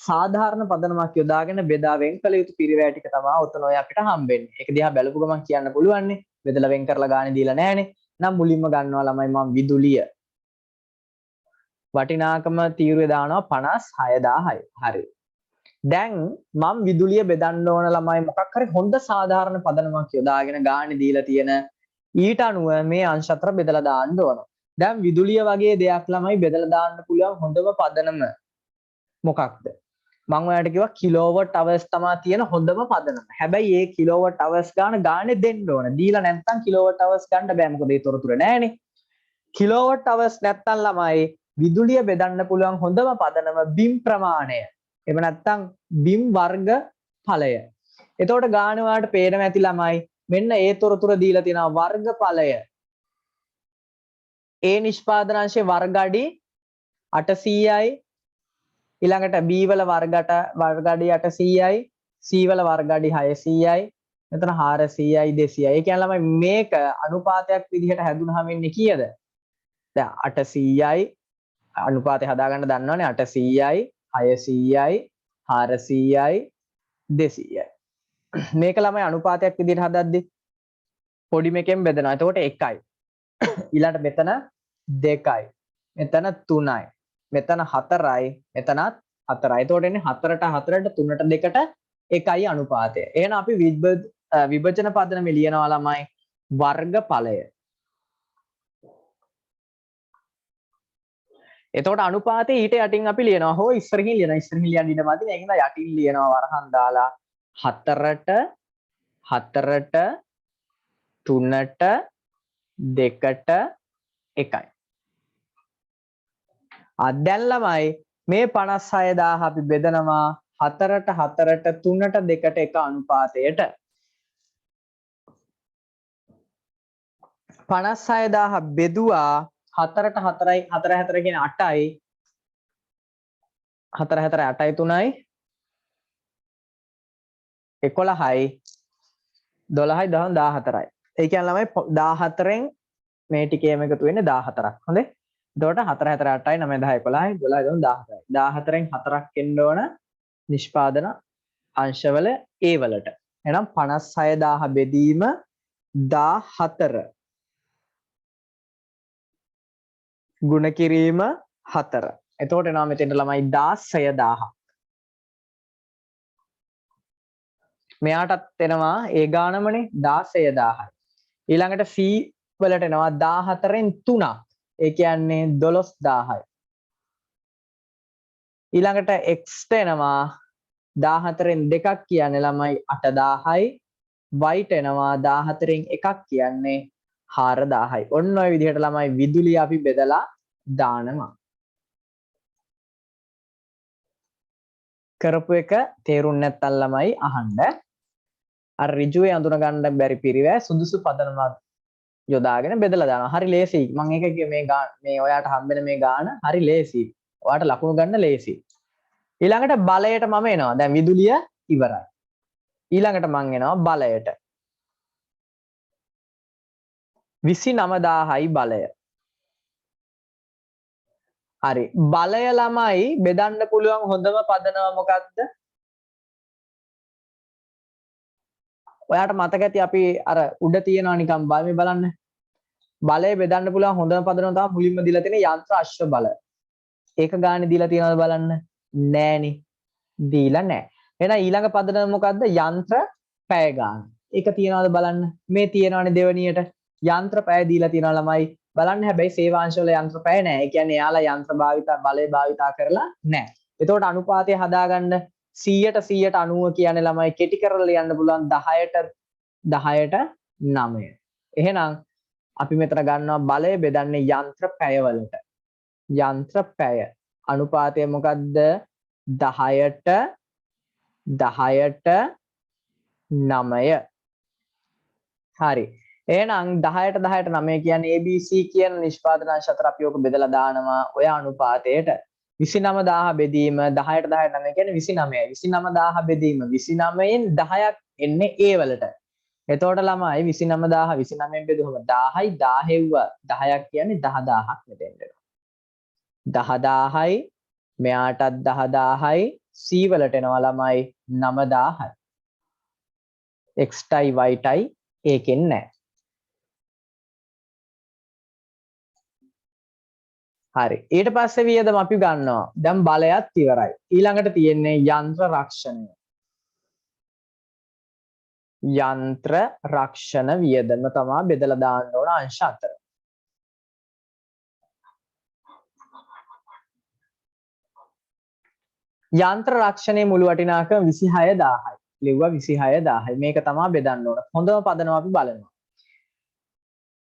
S1: සාධාරණ පදනමක් යොදාගෙන බෙදා වෙන් කළ යුතු පිරිවැය ටික තමයි ඔතන ඔය අපිට හම්බෙන්නේ. ඒක දිහා බලපු ගමන් කියන්න පුළුවන් නේ. බෙදලා වෙන් කරලා ගානේ දීලා නැහනේ. නම් මුලින්ම ගන්නවා ළමයි මම විදුලිය. වටිනාකම තීරුවේ දානවා 56000යි. හරි. දැන් මම විදුලිය බෙදන්න ඕන ළමයි මොකක් හරි හොඳ සාධාරණ පදනමක් යොදාගෙන ගානේ දීලා තියෙන ඊට අනුව මේ අංශ අතර බෙදලා දාන්න ඕන. දැන් විදුලිය වගේ දෙයක් ළමයි බෙදලා දාන්න පුළුවන් හොඳම පදනම මොකක්ද? මම ඔයාලට කිව්වා කිලෝවොට් අවර්ස් තමයි තියෙන හොඳම පදනම. හැබැයි මේ කිලෝවොට් අවර්ස් ගානේ දෙන්න ඕන. දීලා නැත්නම් කිලෝවොට් අවර්ස් ගන්න බෑ. මොකද ඒ තොරතුර නෑනේ. කිලෝවොට් අවර්ස් නැත්නම් ළමයි විදුලිය බෙදන්න පුළුවන් හොඳම පදනම බිම් ප්‍රමාණය. එහෙම නැත්නම් බිම් වර්ග ඵලය. එතකොට ගානේ ඔයාලට පේනවා ඇති ළමයි මෙන්න ඒ තොරතුර දීලා තියෙනවා වර්ග ඵලය. A නිෂ්පාදනාංශයේ වර්ග අඩි 800යි ඊළඟට B වල වර්ග අඩි 800යි C වල වර්ග අඩි 600යි මෙතන 400යි 200යි. ඒ කියන්නේ ළමයි මේක අනුපාතයක් විදිහට හැදුනහම වෙන්නේ කීයද? දැන් 800යි අනුපාතය හදාගන්න දන්නවනේ 800යි 600යි 400යි 200යි. මේක ළමයි අනුපාතයක් විදිහට හදද්දි පොඩි මේකෙන් බෙදනවා. එතකොට 1යි. ඊළඟට මෙතන 2යි. මෙතන 3යි. මෙතන 4යි. මෙතනත් 4යි. එතකොට එන්නේ 4ට 4ට 3ට 2ට 1යි අනුපාතය. එහෙනම් අපි විභජන පදනම ලියනවා ළමයි වර්ගඵලය. එතකොට අනුපාතය ඊට යටින් අපි ලියනවා. හෝ ඉස්සරහින් ලියනවා. ඉස්සරහින් ලියන්න ඉඩ මදි. ඒකෙන්ද යටින් ලියනවා වරහන් දාලා 4ට 4ට 3ට 2ට 1යි. දැන් ළමයි මේ 56000 අපි බෙදනවා 4ට 4ට 3ට 2ට 1 අනුපාතයට. 56000 බෙදුවා 4ට 4යි 4 4 කියන්නේ 8යි 4 4 8යි 3යි 11යි 12යි 14යි. ඒ කියන්නේ ළමයි 14න් මේ ටිකේම එකතු වෙන්නේ 14ක්. හොඳේ. එතකොට 4 4 8යි 9 10 11යි 12 14යි. 14න් 4ක් එන්න ඕන නිෂ්පාදන අංශවල A වලට. එහෙනම් 56000 බෙදීම 14 ගුණ කිරීම 4. එතකොට එනවා මෙතෙන්ට ළමයි 16000. මෙයාටත් එනවා ඒ ගානමනේ 16000යි. ඊළඟට C වලට එනවා 14න් 3ක්. ඒ කියන්නේ 12000යි. ඊළඟට X ට එනවා 14න් 2ක් කියන්නේ ළමයි 8000යි. Y ට එනවා 14න් 1ක් කියන්නේ 4000යි. ඔන්න ඔය විදිහට ළමයි විදුලිය අපි බෙදලා දානවා. කරපු එක තේරුම් නැත්නම් ළමයි අහන්න. අර ඍජුවේ අඳුන ගන්න බැරි පිරිවැය සුදුසු පදනමක් යොදාගෙන බෙදලා දානවා. හරි ලේසි. මම ඒක මේ ඔයාට හම්බෙන මේ ගාන හරි ලේසි. ඔයාට ලකුණු ගන්න ලේසි. ඊළඟට බලයට මම එනවා. දැන් විදුලිය ඉවරයි. ඊළඟට මම එනවා බලයට. 29000යි බලය. හරි. බලය ළමයි බෙදන්න පුළුවන් හොඳම පදනම මොකක්ද? ඔයාට මතක ඇති අපි අර උඩ තියනවා නිකන් මේ බලන්න. බලය බෙදන්න පුළුවන් හොඳම පදනම තමයි මුලින්ම දීලා තියෙන යන්ත්‍ර අශ්ව බල. ඒක ගානේ දීලා තියෙනවද බලන්න? නෑනේ. දීලා නෑ. එහෙනම් ඊළඟ පදනම මොකද්ද? යන්ත්‍ර පැය ගාන. ඒක තියනවද බලන්න? මේ තියනවනේ දෙවණියට. යන්ත්‍ර පැය දීලා තියෙනවා ළමයි. බලන්න හැබැයි සේවාංශ වල යන්ත්‍ර පැය නෑ. ඒ කියන්නේ එයාලා යන්ත්‍ර භාවිතා බලය භාවිතා කරලා නෑ. එතකොට අනුපාතය හදාගන්න 100ට 90 කියන්නේ ළමයි කෙටි කරලා ලියන්න පුළුවන් 10ට 9. එහෙනම් අපි මෙතන ගන්නවා බලය බෙදන්නේ යන්ත්‍ර පැය වලට. යන්ත්‍ර පැය අනුපාතය මොකද්ද? 10ට 9. හරි. එහෙනම් 10ට 9 කියන්නේ ABC කියන නිෂ්පාදනාංශ අතර අපි ඔක බෙදලා දානවා ඔය අනුපාතයට. 29000 බෙදීම 10ට 9 කියන්නේ 29යි. 29000 බෙදීම 29න් 10ක් එන්නේ A වලට. එතකොට ළමයි 29000 29න් බෙදුවම 1000යි 1000 10ක් කියන්නේ 10000ක් මෙතෙන්ට එනවා. 10000යි මෙයාටත් 10000යි C වලට එනවා ළමයි 9000යි. x ටයි y ටයි ඒකෙන් නැහැ. හරි. ඊට පස්සේ වියදම අපි ගන්නවා. දැන් බලයත් ඉවරයි. ඊළඟට තියෙන්නේ යන්ත්‍ර රක්ෂණය. යන්ත්‍ර රක්ෂණ වියදම තමයි බෙදලා දාන්න ඕන අංශ අතර. යන්ත්‍ර රක්ෂණයේ මුළු වටිනාකම 26000යි. ලිව්වා 26000යි. මේක තමයි බෙදන්න ඕන. හොඳම පදනම අපි බලනවා.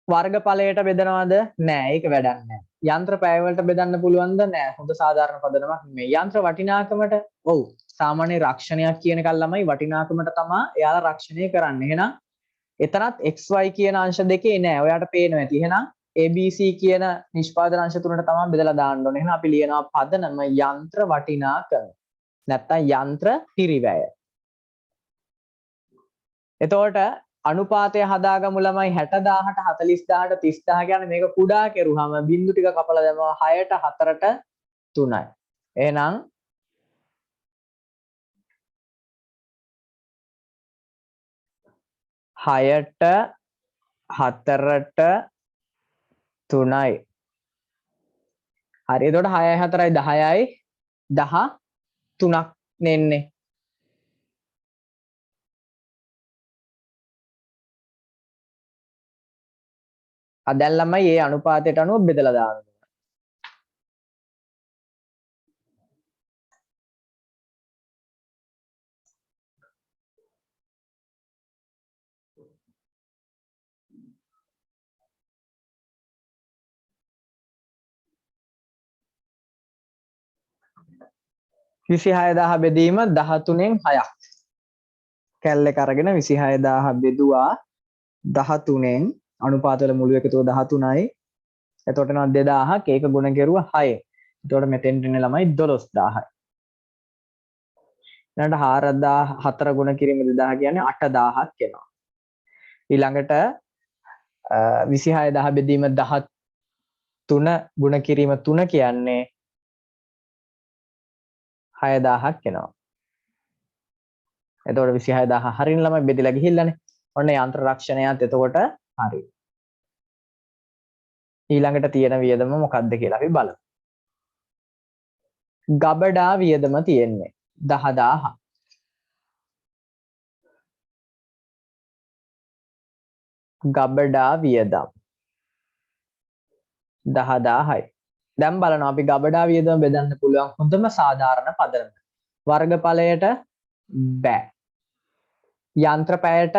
S1: වර්ගඵලයට බෙදනවද? නෑ. ඒක වැඩක් නෑ. යන්ත්‍ර පැය වලට බෙදන්න පුළුවන්ද? නෑ. හොඳ සාධාරණ පදනමක් නෙමෙයි. යන්ත්‍ර වටිනාකමට ඔව්. සාමාන්‍ය රක්ෂණයක් කියන එක ළමයි වටිනාකමට තමයි එයාලා රක්ෂණය කරන්නේ. එහෙනම් එතනත් xy කියන අංශ දෙකේ නෑ. ඔයාට පේනවා ඇති. එහෙනම් ABC කියන නිෂ්පාදන අංශ තුනට තමයි බෙදලා දාන්න ඕනේ. එහෙනම් අපි ලියනවා පදනම යන්ත්‍ර වටිනාකම. නැත්තම් යන්ත්‍ර පිරිවැය. එතකොට අනුපාතය හදාගමු ළමයි 60000ට 40000ට 30000 කියන්නේ මේක කුඩා කෙරුවාම බිංදු ටික කපලා දැම්මම 6ට 4ට 3යි. එහෙනම් හයට හතරට 3යි. හරි. එතකොට 6යි 4යි 10යි 13ක් නෙන්නේ. දැන් ළමයි මේ අනුපාතයට අනුව බෙදලා දාන්න. විසිහයදාහ බෙදීම 13න් 6ක්. කැල්ල එක අරගෙන 26000 බෙදුවා 13න් අනුපාතවල මුළු එකතුව 13යි. එතකොට එනවා 2000ක් ඒක ගුණ කෙරුවා 6. එතකොට මෙතෙන්ට එන්නේ ළමයි 12000යි. ඊළඟට 4000 4 ගුණ කිරීම 2000 කියන්නේ 8000ක් එනවා. ඊළඟට 26000 බෙදීම 13 ගුණ කිරීම 3 කියන්නේ 6000ක් එනවා. එතකොට 26000 හරින ළමයි බෙදලා ගිහිල්ලානේ. ඔන්න යන්ත්‍ර රක්ෂණයත් එතකොට හරි. ඊළඟට තියෙන වියදම මොකක්ද කියලා අපි බලමු. ගබඩා වියදම තියෙන්නේ 10000ක්. ගබඩා වියදම් 10000යි. දැන් බලනවා අපි ගබඩා වියදම බෙදන්න පුළුවන් හොඳම සාධාරණ පදනම. වර්ගඵලයට බෑ. යන්ත්‍ර පැයට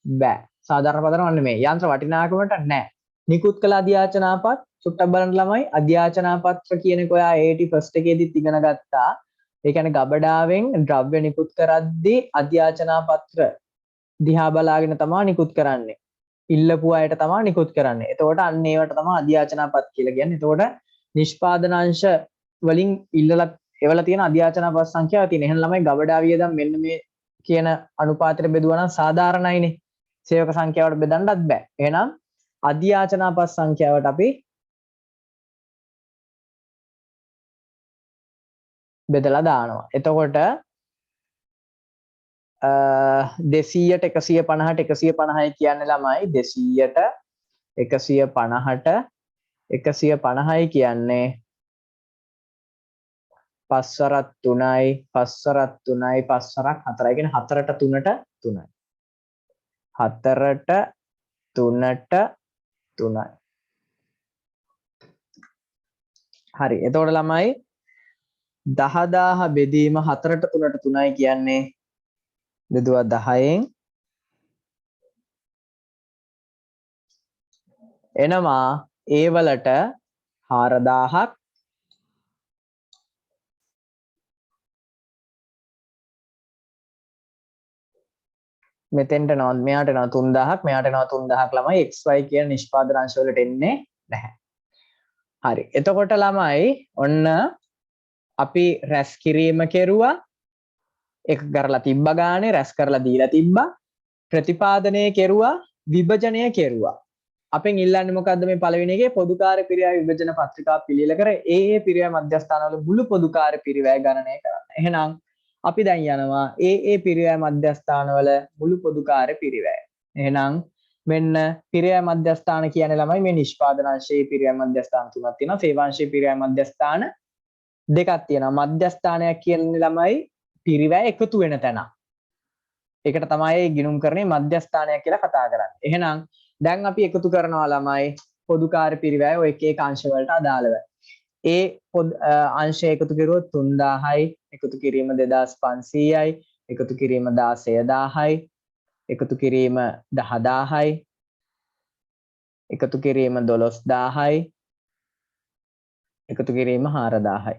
S1: බෑ. සාධාරණ පදනම නෙමෙයි. යන්ත්‍ර වටිනාකමට නෑ. නිකුත් කළ අධ්‍යාචනාපත් චුට්ටක් බලන්න ළමයි. අධ්‍යාචනාපත්‍ර කියන එක ඔයා AT ෆස්ට් එකේදීත් ඉගෙන ගත්තා. ඒ කියන්නේ ගබඩාවෙන් ද්‍රව්‍ය නිකුත් කරද්දී අධ්‍යාචනාපත්‍ර දිහා බලාගෙන තමයි නිකුත් කරන්නේ. ඉල්ලපු අයට තමයි නිකුත් කරන්නේ. එතකොට අන්න ඒවට තමයි අධ්‍යාචනාපත් කියලා කියන්නේ. එතකොට නිෂ්පාදනාංශ වලින් ඉල්ලලා එවලා තියෙන අධ්‍යාචනාපත් සංඛ්‍යාව තියෙන. එහෙනම් ළමයි ගබඩා වියදම් මෙන්න මේ කියන අනුපාතයට බෙදුවා නම් සාධාරණයිනේ. සේවක සංඛ්‍යාවට බෙදන්නත් බෑ. එහෙනම් අධ්‍යාචනාපත් සංඛ්‍යාවට අපි බෙදලා දානවා. එතකොට 200ට 150ට 150යි කියන්නේ ළමයි 200ට 150ට 150යි කියන්නේ 5 වරක් 3යි 5 වරක් 3යි 5 වරක් 4යි කියන්නේ 4ට 3ට 3යි 4ට 3ට 3යි. හරි. එතකොට ළමයි 10000 බෙදීම 4ට 3ට 3යි කියන්නේ බෙදුවා 10න් එනවා ඒ වලට 4000ක් මෙතෙන්ට එනවා මෙයාට එනවා 3000ක් මෙයාට එනවා 3000ක් ළමයි xy කියන නිෂ්පාදන අංශ වලට එන්නේ නැහැ. හරි. එතකොට ළමයි ඔන්න අපි රැස් කිරීම කෙරුවා එක කරලා තිබ්බා ගානේ රැස් කරලා දීලා තිබ්බා ප්‍රතිපාදනය කෙරුවා විභජනය කෙරුවා. අපෙන් ඉල්ලන්නේ මොකද්ද මේ පළවෙනි එකේ පොදුකාර්ය පිරිවැය විභජන පත්‍රිකා පිළියෙල කර ඒ පිරිවැය මධ්‍යස්ථානවල මුළු පොදුකාර්ය පිරිවැය ගණනය කරන්න. එහෙනම් අපි දැන් යනවා ඒ පිරිවැය මධ්‍යස්ථානවල මුළු පොදුකාර්ය පිරිවැය. එහෙනම් මෙන්න පිරිවැය මධ්‍යස්ථාන කියන්නේ ළමයි මේ නිෂ්පාදන අංශයේ පිරිවැය මධ්‍යස්ථාන තුනක් තියෙනවා. සේවාංශයේ පිරිවැය මධ්‍යස්ථාන දෙකක් තියෙනවා. මධ්‍යස්ථානයක් කියන්නේ ළමයි පිරිවැය එකතු වෙන තැන. ඒකට තමයි ගිණුම් කරන්නේ මධ්‍යස්ථානයක් කියලා කතා කරන්නේ. එහෙනම් දැන් අපි එකතු කරනවා ළමයි පොදුකාර්ය පිරිවැය ඔය එක එක අංශ වලට අදාළව. ඒ අංශය එකතු කරුවොත් 3000යි, එකතු කිරීම 2500යි, එකතු කිරීම 16000යි, එකතු කිරීම 10000යි, එකතු කිරීම 12000යි, එකතු කිරීම 4000යි.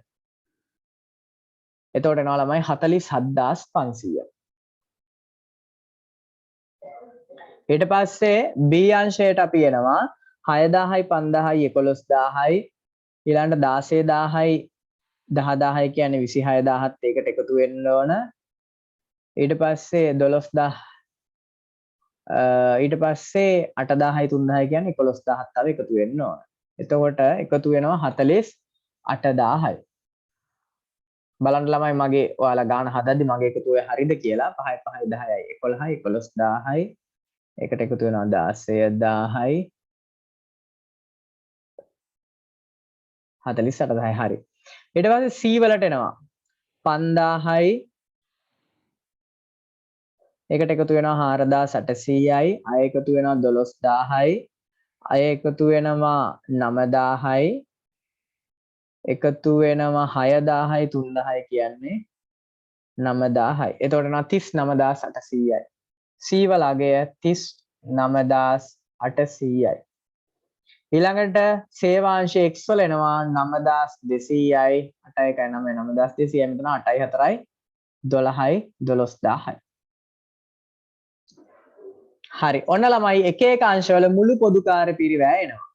S1: එතකොට එනවා ළමයි 47500. ඊට පස්සේ B අංශයට අපි එනවා 6000යි 5000යි 11000යි ඊළඟට 16000යි 10000යි කියන්නේ 26000ත් ඒකට එකතු වෙන්න ඕන. ඊට පස්සේ 12000 ඊට පස්සේ 8000යි 3000යි කියන්නේ 11000ත් තව එකතු වෙන්න ඕන. එතකොට එකතු වෙනවා 48000යි. බලන්න ළමයි මගේ ඔයාලා ගාන හදද්දි මගේ එකතුව හරිද කියලා. 5යි 5යි 10යි 11යි 11000යි එකට එකතු වෙනවා 16000යි 48000යි හරි. ඊට පස්සේ C වලට එනවා 5000යි එකට එකතු වෙනවා 4800යි අය එකතු වෙනවා 12000යි අය එකතු වෙනවා 9000යි එකතු වෙනවා 6000යි 3000යි කියන්නේ 9000යි. එතකොට එනවා 39800යි. C වල අගය 39800යි. ඊළඟට සේවාංශයේ X වල එනවා 9200යි 8යි 9 9200යි මෙතන 8යි 4යි 12යි 12000යි. හරි. ඔන්න ළමයි එක එක අංශවල මුළු පොදුකාර්ය පිරිවැය එනවා.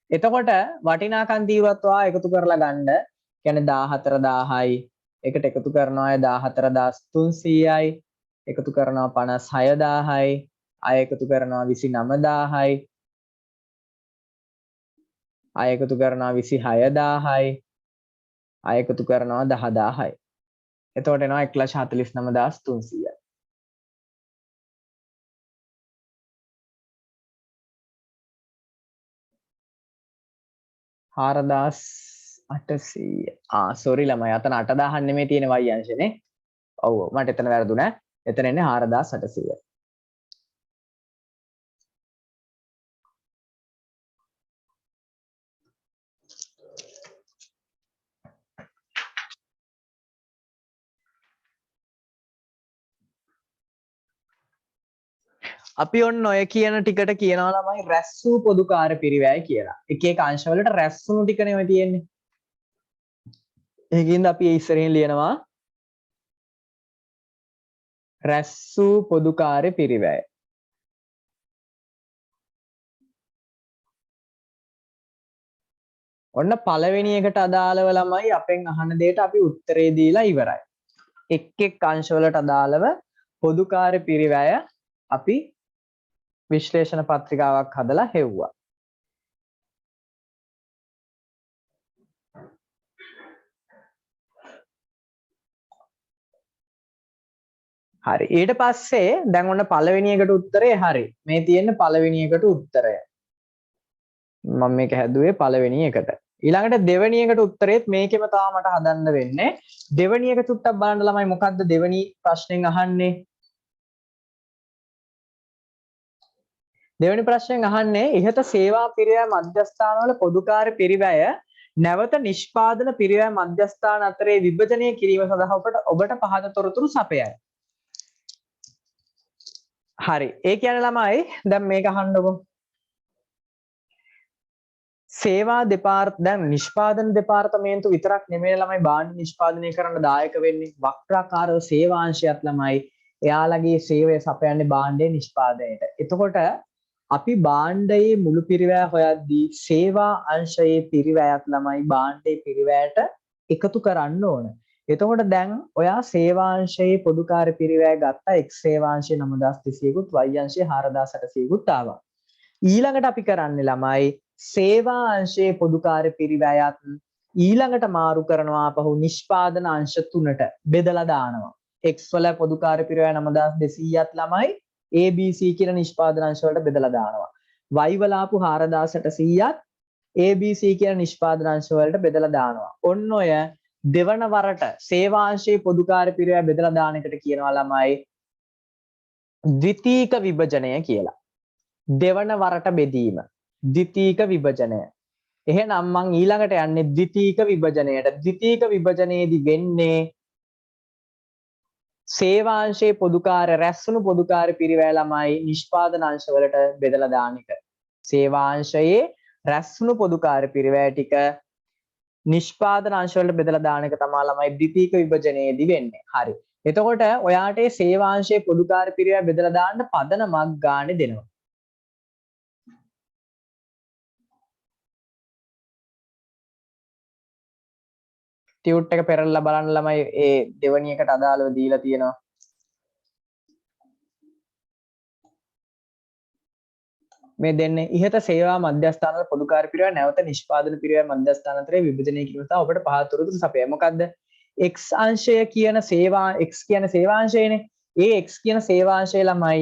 S1: එතකොට වටිනාකම් දීවත්වා එකතු කරලා ගන්න. කියන්නේ 14000යි එකට එකතු කරනවා 14300යි එකතු කරනවා 56000යි අය එකතු කරනවා 29000යි අය එකතු කරනවා 26000යි අය එකතු කරනවා 10000යි. එතකොට එනවා 149300යි. හාරදාස් 800 සෝරි ළමයි අතන 8000 නෙමෙයි තියෙන y අංශනේ. ඔව් මට එතන වැරදුනා. එතන එන්නේ 4800. අපි ඔන්න ඔය කියන ටිකට කියනවා ළමයි රැස් වූ පොදුකාර්ය පිරිවැය කියලා. එක එක අංශවලට රැස් වුණු ටික නෙමෙයි තියෙන්නේ. ඒකින්ද අපි ඉස්සරහින් ලියනවා රැස් වූ පොදුකාර්ය පිරිවැය. ඔන්න පළවෙනි එකට අදාළව ළමයි අපෙන් අහන දෙයට අපි උත්තරේ දීලා ඉවරයි. එක් එක් අංශවලට අදාළව පොදුකාර්ය පිරිවැය අපි විශ්ලේෂණ පත්‍රිකාවක් හදලා හෙව්වා. හරි. ඊට පස්සේ දැන් ඔන්න පළවෙනි එකට උත්තරේ හරි. මේ තියෙන පළවෙනි එකට උත්තරය. මම මේක හැදුවේ පළවෙනි එකට. ඊළඟට දෙවෙනි එකට උත්තරේත් මේකෙම තමයි මට හදන්න වෙන්නේ. දෙවෙනි එක චුට්ටක් බලන්න ළමයි මොකද්ද දෙවෙනි ප්‍රශ්නෙන් අහන්නේ? දෙවෙනි ප්‍රශ්නෙන් අහන්නේ ඉහත සේවා පිරිවැය මධ්‍යස්ථානවල පොදුකාර්ය පිරිවැය නැවත නිෂ්පාදන පිරිවැය මධ්‍යස්ථාන අතරේ විභජනය කිරීම සඳහා ඔබට පහත තොරතුරු සපයයි. හරි. ඒ කියන්නේ ළමයි දැන් මේක අහන්නකො. සේවා දැන් නිෂ්පාදන දෙපාර්තමේන්තුව විතරක් නෙමෙයි ළමයි භාණ්ඩ නිෂ්පාදනය කරන්න දායක වෙන්නේ. වක්‍රාකාරව සේවාංශයත් ළමයි එයාලගේ සේවය සපයන්නේ භාණ්ඩයේ නිෂ්පාදනයට. එතකොට අපි භාණ්ඩයේ මුළු පිරිවැය හොයද්දී සේවා අංශයේ පිරිවැයත් ළමයි භාණ්ඩයේ පිරිවැයට එකතු කරන්න ඕන. එතකොට දැන් ඔයා සේවාංශයේ පොදුකාර්ය පිරිවැය ගත්තා x සේවාංශයේ 9200කුත් y අංශයේ 4800කුත් ආවා. ඊළඟට අපි කරන්නේ ළමයි සේවාංශයේ පොදුකාර්ය පිරිවැයත් ඊළඟට මාරු කරනවා ආපහු නිෂ්පාදන අංශ තුනට බෙදලා දානවා. x වල පොදුකාර්ය පිරිවැය 9200ත් ළමයි ABC කියන නිෂ්පාදන අංශ වලට බෙදලා දානවා. y වල ආපු 4800ත් ABC කියන නිෂ්පාදන අංශ වලට බෙදලා දානවා. ඔන්න ඔය දෙවන වරට සේවාංශයේ පොදුකාර්ය පිරිවැය බෙදලා දාන එකට කියනවා ළමයි ද්විතීක විභජනය කියලා. දෙවන වරට බෙදීම ද්විතීක විභජනය. එහෙනම් මං ඊළඟට යන්නේ ද්විතීක විභජනයට. ද්විතීක විභජනයේදී වෙන්නේ සේවාංශයේ පොදුකාර්ය රැස්වුණු පොදුකාර්ය පිරිවැය ළමයි නිෂ්පාදන අංශ වලට බෙදලා දාන එක. සේවාංශයේ රැස්වුණු පොදුකාර්ය පිරිවැය ටික නිෂ්පාදන අංශ වලට බෙදලා දාන එක තමයි ළමයි ද්විතීක විභජනයේදී වෙන්නේ. හරි. එතකොට ඔයාට මේ සේවාංශයේ පොදුකාර්ය පිරිවැය බෙදලා දාන්න පදනමක් ගානේ දෙනවා. ටියුට් එක පෙරලා බලන්න ළමයි ඒ දෙවණි එකට අදාළව දීලා තියෙනවා. මේ දෙන්නේ ඉහත සේවා මධ්‍යස්ථාන වල පොදුකාර්ය පිරිවැය නැවත නිෂ්පාදන පිරිවැය මධ්‍යස්ථාන අතරේ විභජනය කිරීම සහ ඔබට පහත් තොරතුරු සපයයි. මොකද්ද? x අංශය කියන සේවා x කියන සේවාංශයනේ. ඒ x කියන සේවාංශය ළමයි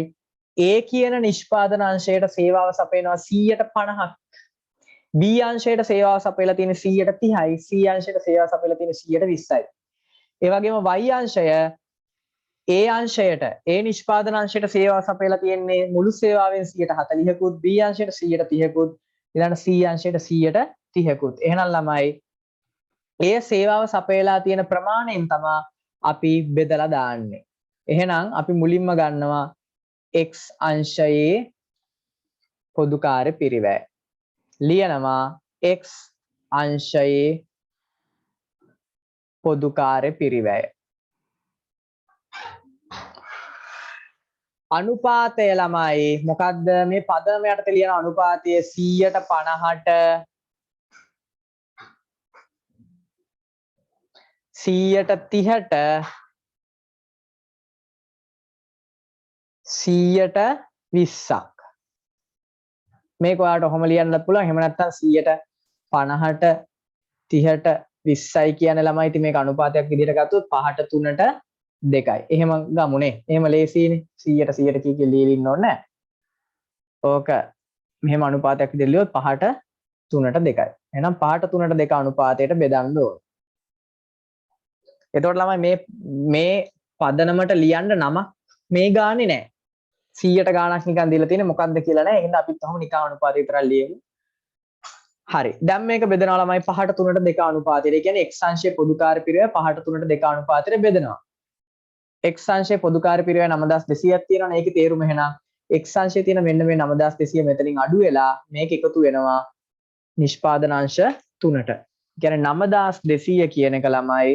S1: a කියන නිෂ්පාදන අංශයට සේවාව සපයනවා 150ක්. B අංශයට සේවාව සපයලා තියෙන 130යි. C අංශයට සේවාව සපයලා තියෙන 120යි. ඒ වගේම y අංශය A අංශයට A නිෂ්පාදන අංශයට සේවාව සපයලා තියෙන්නේ මුළු සේවාවෙන් 140කුත් B අංශයට 130කුත් ඊළඟ C අංශයට 130කුත්. එහෙනම් ළමයි ඒ සේවාව සපයලා තියෙන ප්‍රමාණයෙන් තමයි අපි බෙදලා දාන්නේ. එහෙනම් අපි මුලින්ම ගන්නවා x අංශයේ පොදුකාර්ය පිරිවැය. ලියනවා x අංශයේ පොදුකාර්ය පිරිවැය. අනුපාතය ළමයි මොකද්ද මේ පදම යටතේ ලියන අනුපාතය 150ට 130ට 120ක්. මේක ඔයාලට ඔහොම ලියන්නත් පුළුවන්. එහෙම නැත්නම් 150ට 30ට 20යි කියන්නේ ළමයි. ඉතින් මේක අනුපාතයක් විදිහට ගත්තොත් 5ට 3ට 2යි. එහෙම ගමුනේ. එහෙම ලේසියිනේ. 100ට 100ට කී ලියලා ඉන්න ඕනේ නැහැ. ඕක මෙහෙම අනුපාතයක් විදිහට ලියුවොත් 5ට 3ට 2යි. එහෙනම් 5ට 3ට 2 අනුපාතයට බෙදන්න ඕන. එතකොට ළමයි මේ පදනමට ලියන්න නම මේ ගානේ නැහැ. 100ට ගාණක් නිකන් දීලා තියෙන්නේ මොකක්ද කියලා නැහැ. එහෙනම් අපිත් අහමු නිකන් අනුපාතය විතරක් ලියමු. හරි. දැන් මේක බෙදනවා ළමයි 5ට 3ට 2 අනුපාතයට. ඒ කියන්නේ x අංශයේ පොදුකාර්ය පිරිවැය 5ට 3ට 2 අනුපාතයට බෙදනවා. x අංශයේ පොදුකාර්ය පිරිවැය 9200ක් තියෙනවනේ. ඒකේ තේරුම එහෙනම් x අංශයේ තියෙන මෙන්න මේ 9200 මෙතනින් අඩු වෙලා මේක එකතු වෙනවා නිෂ්පාදන අංශ 3ට. ඒ කියන්නේ 9200 කියන එක ළමයි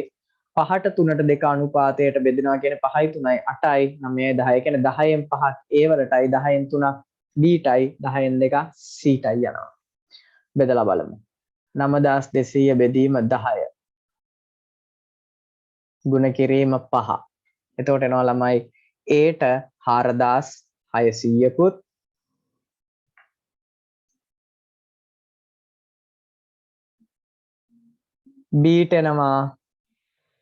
S1: 5ට 3ට 2 අනුපාතයට බෙදෙනවා කියන්නේ 5යි 3යි 8යි 9යි 10යි කියන්නේ 10න් 5ක් a වලටයි 10න් 3ක් b ටයි 10න් 2ක් c ටයි යනවා. බෙදලා බලමු. 9200 බෙදීම 10 ගුණ කිරීම 5. එතකොට එනවා ළමයි a ට 4600කුත් b ට එනවා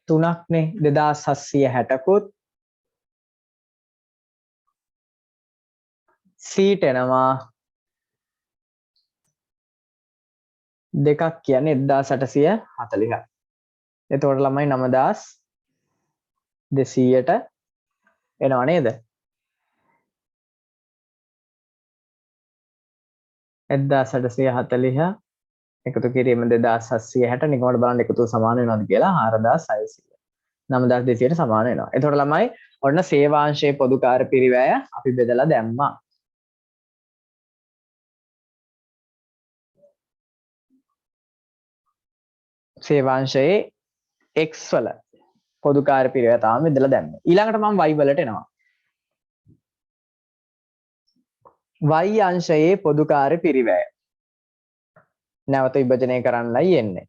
S1: 3ක්නේ 2760කුත් c ට එනවා 2ක් කියන්නේ 1840ක්. එතකොට ළමයි 9200ට එනවා නේද? 1840 එකතු කිරීම 2760 නිකමට බලන්න එකතු සමාන වෙනවද කියලා 4600. 9200ට සමාන වෙනවා. එතකොට ළමයි ඔන්න සේවාංශයේ පොදුකාර්ය පිරිවැය අපි බෙදලා දැම්මා. සේවාංශයේ x වල පොදුකාර්ය පිරිවැය තමයි බෙදලා දැම්මේ. ඊළඟට මම y වලට එනවා. y අංශයේ පොදුකාර්ය පිරිවැය නැවත විභජනය කරන්නයි එන්නේ.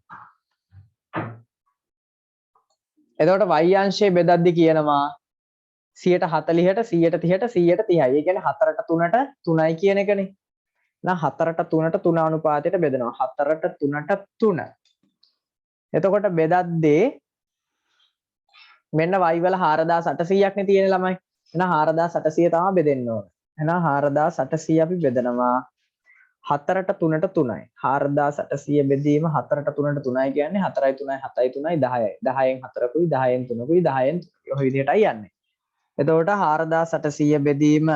S1: එතකොට y අංශයේ බෙදද්දි කියනවා 140ට 130ට 130යි. ඒ කියන්නේ 4ට 3ට 3යි කියන එකනේ. එහෙනම් 4ට 3ට 3 අනුපාතයට බෙදනවා. 4ට 3ට 3. එතකොට බෙදද්දී මෙන්න y වල 4800ක් නේ තියෙන්නේ ළමයි. එහෙනම් 4800 තමයි බෙදෙන්න ඕන. එහෙනම් 4800 අපි බෙදනවා 4ට 3ට 3යි. 4800 බෙදීම 4ට 3ට 3යි කියන්නේ 4යි 3යි 7යි 3යි 10යි. 10න් 4කුයි 10න් 3කුයි 10න් ඔය විදිහටයි යන්නේ. එතකොට 4800 බෙදීම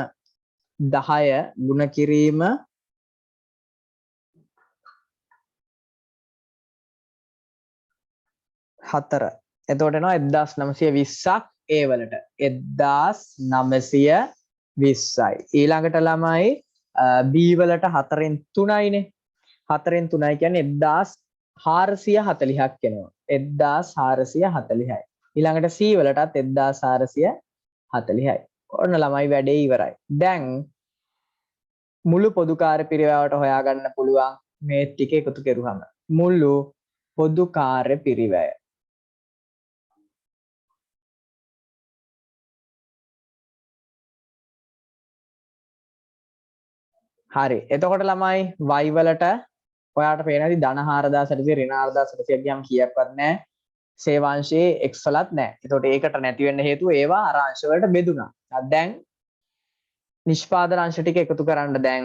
S1: 10 ගුණ කිරීම 4. එතකොට එනවා 1920ක් ඒ වලට. 1920යි. ඊළඟට ළමයි B වලට 4න් 3යිනේ. 4න් 3යි කියන්නේ 1440ක් එනවා. 1440යි. ඊළඟට C වලටත් 1440යි. ඔන්න ළමයි වැඩේ ඉවරයි. දැන් මුළු පොදු කාර්ය පිරිවැයට හොයාගන්න පුළුවන් මේ ටික එකතු කරුවම. මුළු පොදු කාර්ය පිරිවැය. හරි. එතකොට ළමයි y වලට ඔයාට පේන ඇති ධන 4800 ඍණ 4800 ගියම් කීයක්වත් නැහැ. සේවාංශයේ x වලත් නැහැ. එතකොට ඒකට නැති වෙන්න හේතුව ඒවා අර අංශ වලට බෙදුණා. දැන් නිෂ්පාදන අංශ ටික එකතු කරන්න දැන්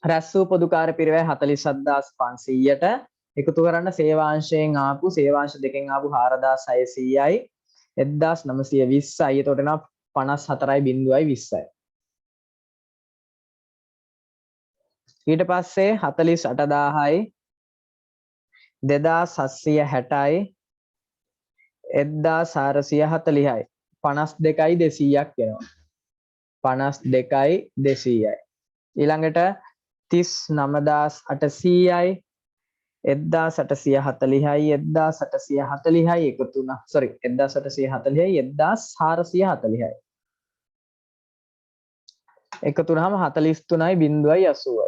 S1: රැස් වූ පොදු කාර්ය පිරිවැය 47500ට එකතු කරන්න සේවාංශයෙන් ආපු සේවාංශ දෙකෙන් ආපු 4600යි 1920යි. එතකොට එනවා 54.20යි. ඊට පස්සේ 48000යි 2760යි 1440යි 52.200ක් වෙනවා. 52.200යි. ඊළඟට 39800යි 1840යි 1840යි එකතු වුණා. sorry 1840යි 1440යි එකතු වුණාම 43.80යි.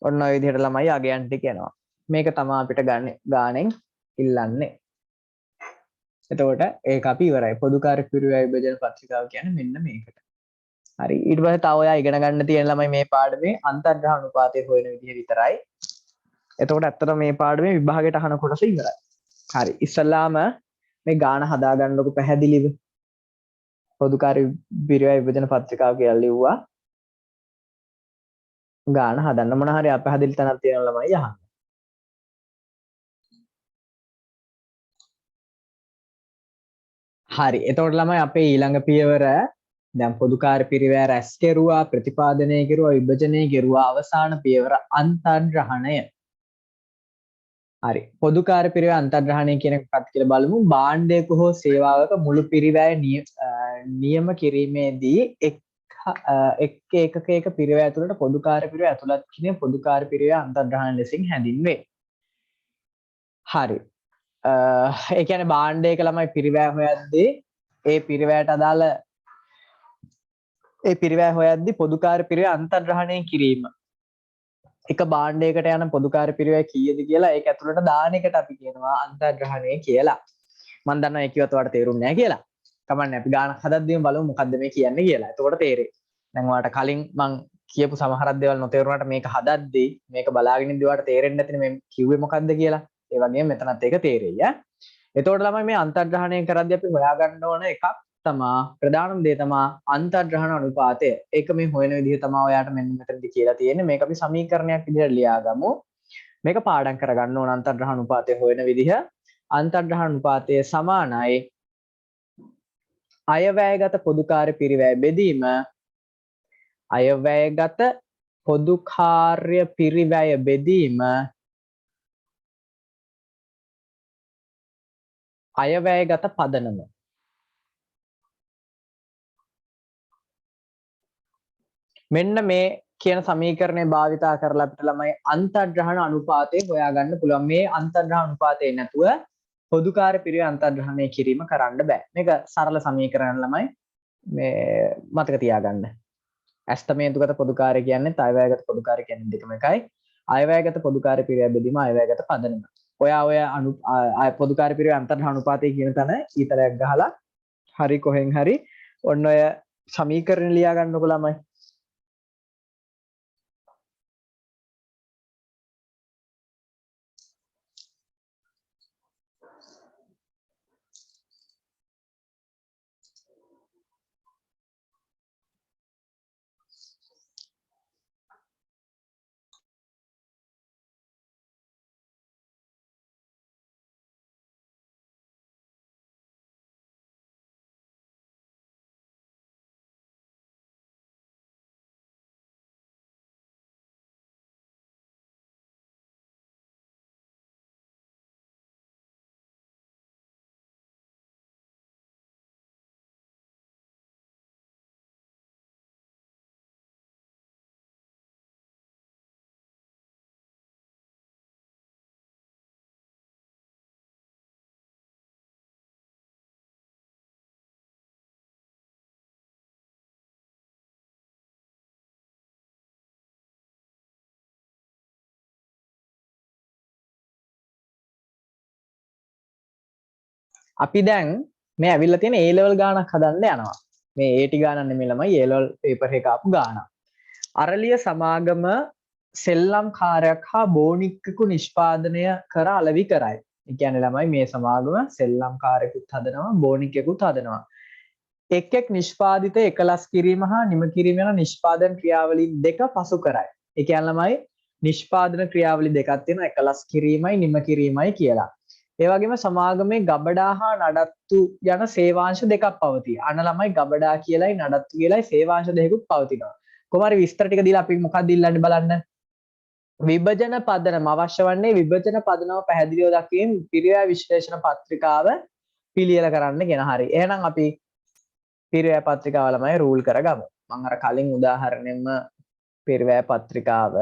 S1: ඔන්න ඔය විදිහට ළමයි අගයන් ටික එනවා. මේක තමයි අපිට ගානෙන් ඉල්ලන්නේ. එතකොට ඒක අපි ඉවරයි. පොදු කාර්ය පිරිවැය විභජන පත්‍රිකාව කියන්නේ මෙන්න මේකට. හරි. ඊට පස්සේ තව ඔයා ඉගෙන ගන්න තියෙන ළමයි මේ පාඩමේ අන්තර්ග්‍රහ අනුපාතය හොයන විදිහ විතරයි. එතකොට ඇත්තටම මේ පාඩමේ විභාගයට අහන කොටස ඉවරයි. හරි. ඉස්සල්ලාම මේ ගාන හදා ගන්නකො පැහැදිලිව. පොදු කාර්ය පිරිවැය විභජන පත්‍රිකාව කියලා ලිව්වා. ගාන හදන්න මොන හරි අපහැදිලි තැනක් තියෙන ළමයි අහන්න. හරි. එතකොට ළමයි අපේ ඊළඟ පියවර දැන් පොදු කාර්ය පිරිවැය රැස් කෙරුවා, ප්‍රතිපාදනය කෙරුවා, විභජනය කෙරුවා, අවසාන පියවර අන්තර්ග්‍රහණය. හරි. පොදු කාර්ය පිරිවැය අන්තර්ග්‍රහණය කියන එකත් කියලා බලමු. භාණ්ඩයක හෝ සේවාවක මුළු පිරිවැය නියම කිරීමේදී එකක පිරිවැය ඇතුළට පොදු කාර්ය පිරිවැය ඇතුළත් කියන පොදු කාර්ය පිරිවැය අන්තර්ග්‍රහණ ලෙසින් හැඳින්වේ. හරි. ඒ කියන්නේ භාණ්ඩයක ළමයි පිරිවැය හොයද්දී ඒ පිරිවැයට අදාළ ඒ පිරිවැය හොයද්දී පොදු කාර්ය පිරිවැය අන්තර්ග්‍රහණය කිරීම. එක භාණ්ඩයකට යන පොදු කාර්ය පිරිවැය කීයද කියලා ඒක ඇතුළට දාන එකට අපි කියනවා අන්තර්ග්‍රහණය කියලා. මම දන්නවා ඒක කිව්වත් ඔයාලට තේරුන්නේ නැහැ කියලා. කමන්නේ අපි ගානක් හදද්දිම බලමු මොකද්ද මේ කියන්නේ කියලා. එතකොට තේරෙයි. දැන් ඔයාලට කලින් මං කියපු සමහරක් දේවල් නොතේරුණාට මේක හදද්දී මේක බලාගෙන ඉඳි ඔයාලට තේරෙන්නේ නැතිනේ මේ කිව්වේ මොකද්ද කියලා. ඒ වගේම මෙතනත් ඒක තේරෙයි ඈ. එතකොට ළමයි මේ අන්තර්ග්‍රහණය කරද්දී අපි හොයාගන්න ඕන එකක් තමා ප්‍රධානම දේ තමා අන්තර්ග්‍රහණ අනුපාතය. ඒක මේ හොයන විදිහ තමයි ඔයාලට මෙන්න මෙතනදී කියලා තියෙන්නේ. මේක අපි සමීකරණයක් විදිහට ලියාගමු. මේක පාඩම් කරගන්න ඕන අන්තර්ග්‍රහණ අනුපාතය හොයන විදිහ. අන්තර්ග්‍රහණ අනුපාතය සමානයි අයවැයගත පොදු කාර්ය පිරිවැය බෙදීම අයවැයගත පොදු කාර්ය පිරිවැය බෙදීම අයවැයගත පදනම. මෙන්න මේ කියන සමීකරණය භාවිතා කරලා අපිට ළමයි අන්තර්ග්‍රහණ අනුපාතය හොයාගන්න පුළුවන්. මේ අන්තර්ග්‍රහණ අනුපාතය නැතුව පොදු කාර්ය පිරිවැය අන්තර්ග්‍රහණය කිරීම කරන්න බෑ. මේක සරල සමීකරණ ළමයි මේ මතක තියාගන්න. ඇස්තමේන්තුගත පොදු කාර්ය කියන්නේ අයවැයගත පොදු කාර්ය කියන්නේ දෙකම එකයි. අයවැයගත පොදු කාර්ය පිරිවැය බෙදීම අයවැයගත පදනම. ඔය පොදුකාර්ය පිරිවේ අන්තර් අනුපාතය කියන තැන ඊතරයක් ගහලා හරි කොහෙන් හරි ඔන්න ඔය සමීකරණ ලියා ගන්නකො ළමයි. අපි දැන් මේ ඇවිල්ලා තියෙන A level ගානක් හදන්න යනවා. මේ AT ගානක් නෙමෙයි ළමයි A level paper එක ආපු ගානක්. අරලිය සමාගම සෙල්ලම් කාර්යයක් හා බෝනික්කකු නිෂ්පාදනය කර අලෙවි කරයි. ඒ කියන්නේ ළමයි මේ සමාගම සෙල්ලම් කාර්යකුත් හදනවා බෝනික්කකුත් හදනවා. එක් එක් නිෂ්පාදිත එකලස් කිරීම හා නිම කිරීම යන නිෂ්පාදන ක්‍රියාවලීන් දෙක පසු කරයි. ඒ කියන්නේ ළමයි නිෂ්පාදන ක්‍රියාවලි දෙකක් තියෙනවා එකලස් කිරීමයි නිම කිරීමයි කියලා. ඒ වගේම සමාගමේ ගබඩා හා නඩත්තු යන සේවාංශ දෙකක් පවතී. අන්න ළමයි ගබඩා කියලයි නඩත්තු කියලයි සේවාංශ දෙකකුත් පවතිනවා. කොහොම හරි විස්තර ටික දීලා අපි මොකක්ද ඉල්ලන්නේ බලන්න. විභජන පදනම අවශ්‍ය වන්නේ විභජන පදනම පැහැදිලිව දක්වීම පිරිවැය විශ්ලේෂණ පත්‍රිකාව පිළියෙල කරන්න කියන හරි. එහෙනම් අපි පිරිවැය පත්‍රිකාව ළමයි රූල් කරගමු. මම අර කලින් උදාහරණයෙන්ම පිරිවැය පත්‍රිකාව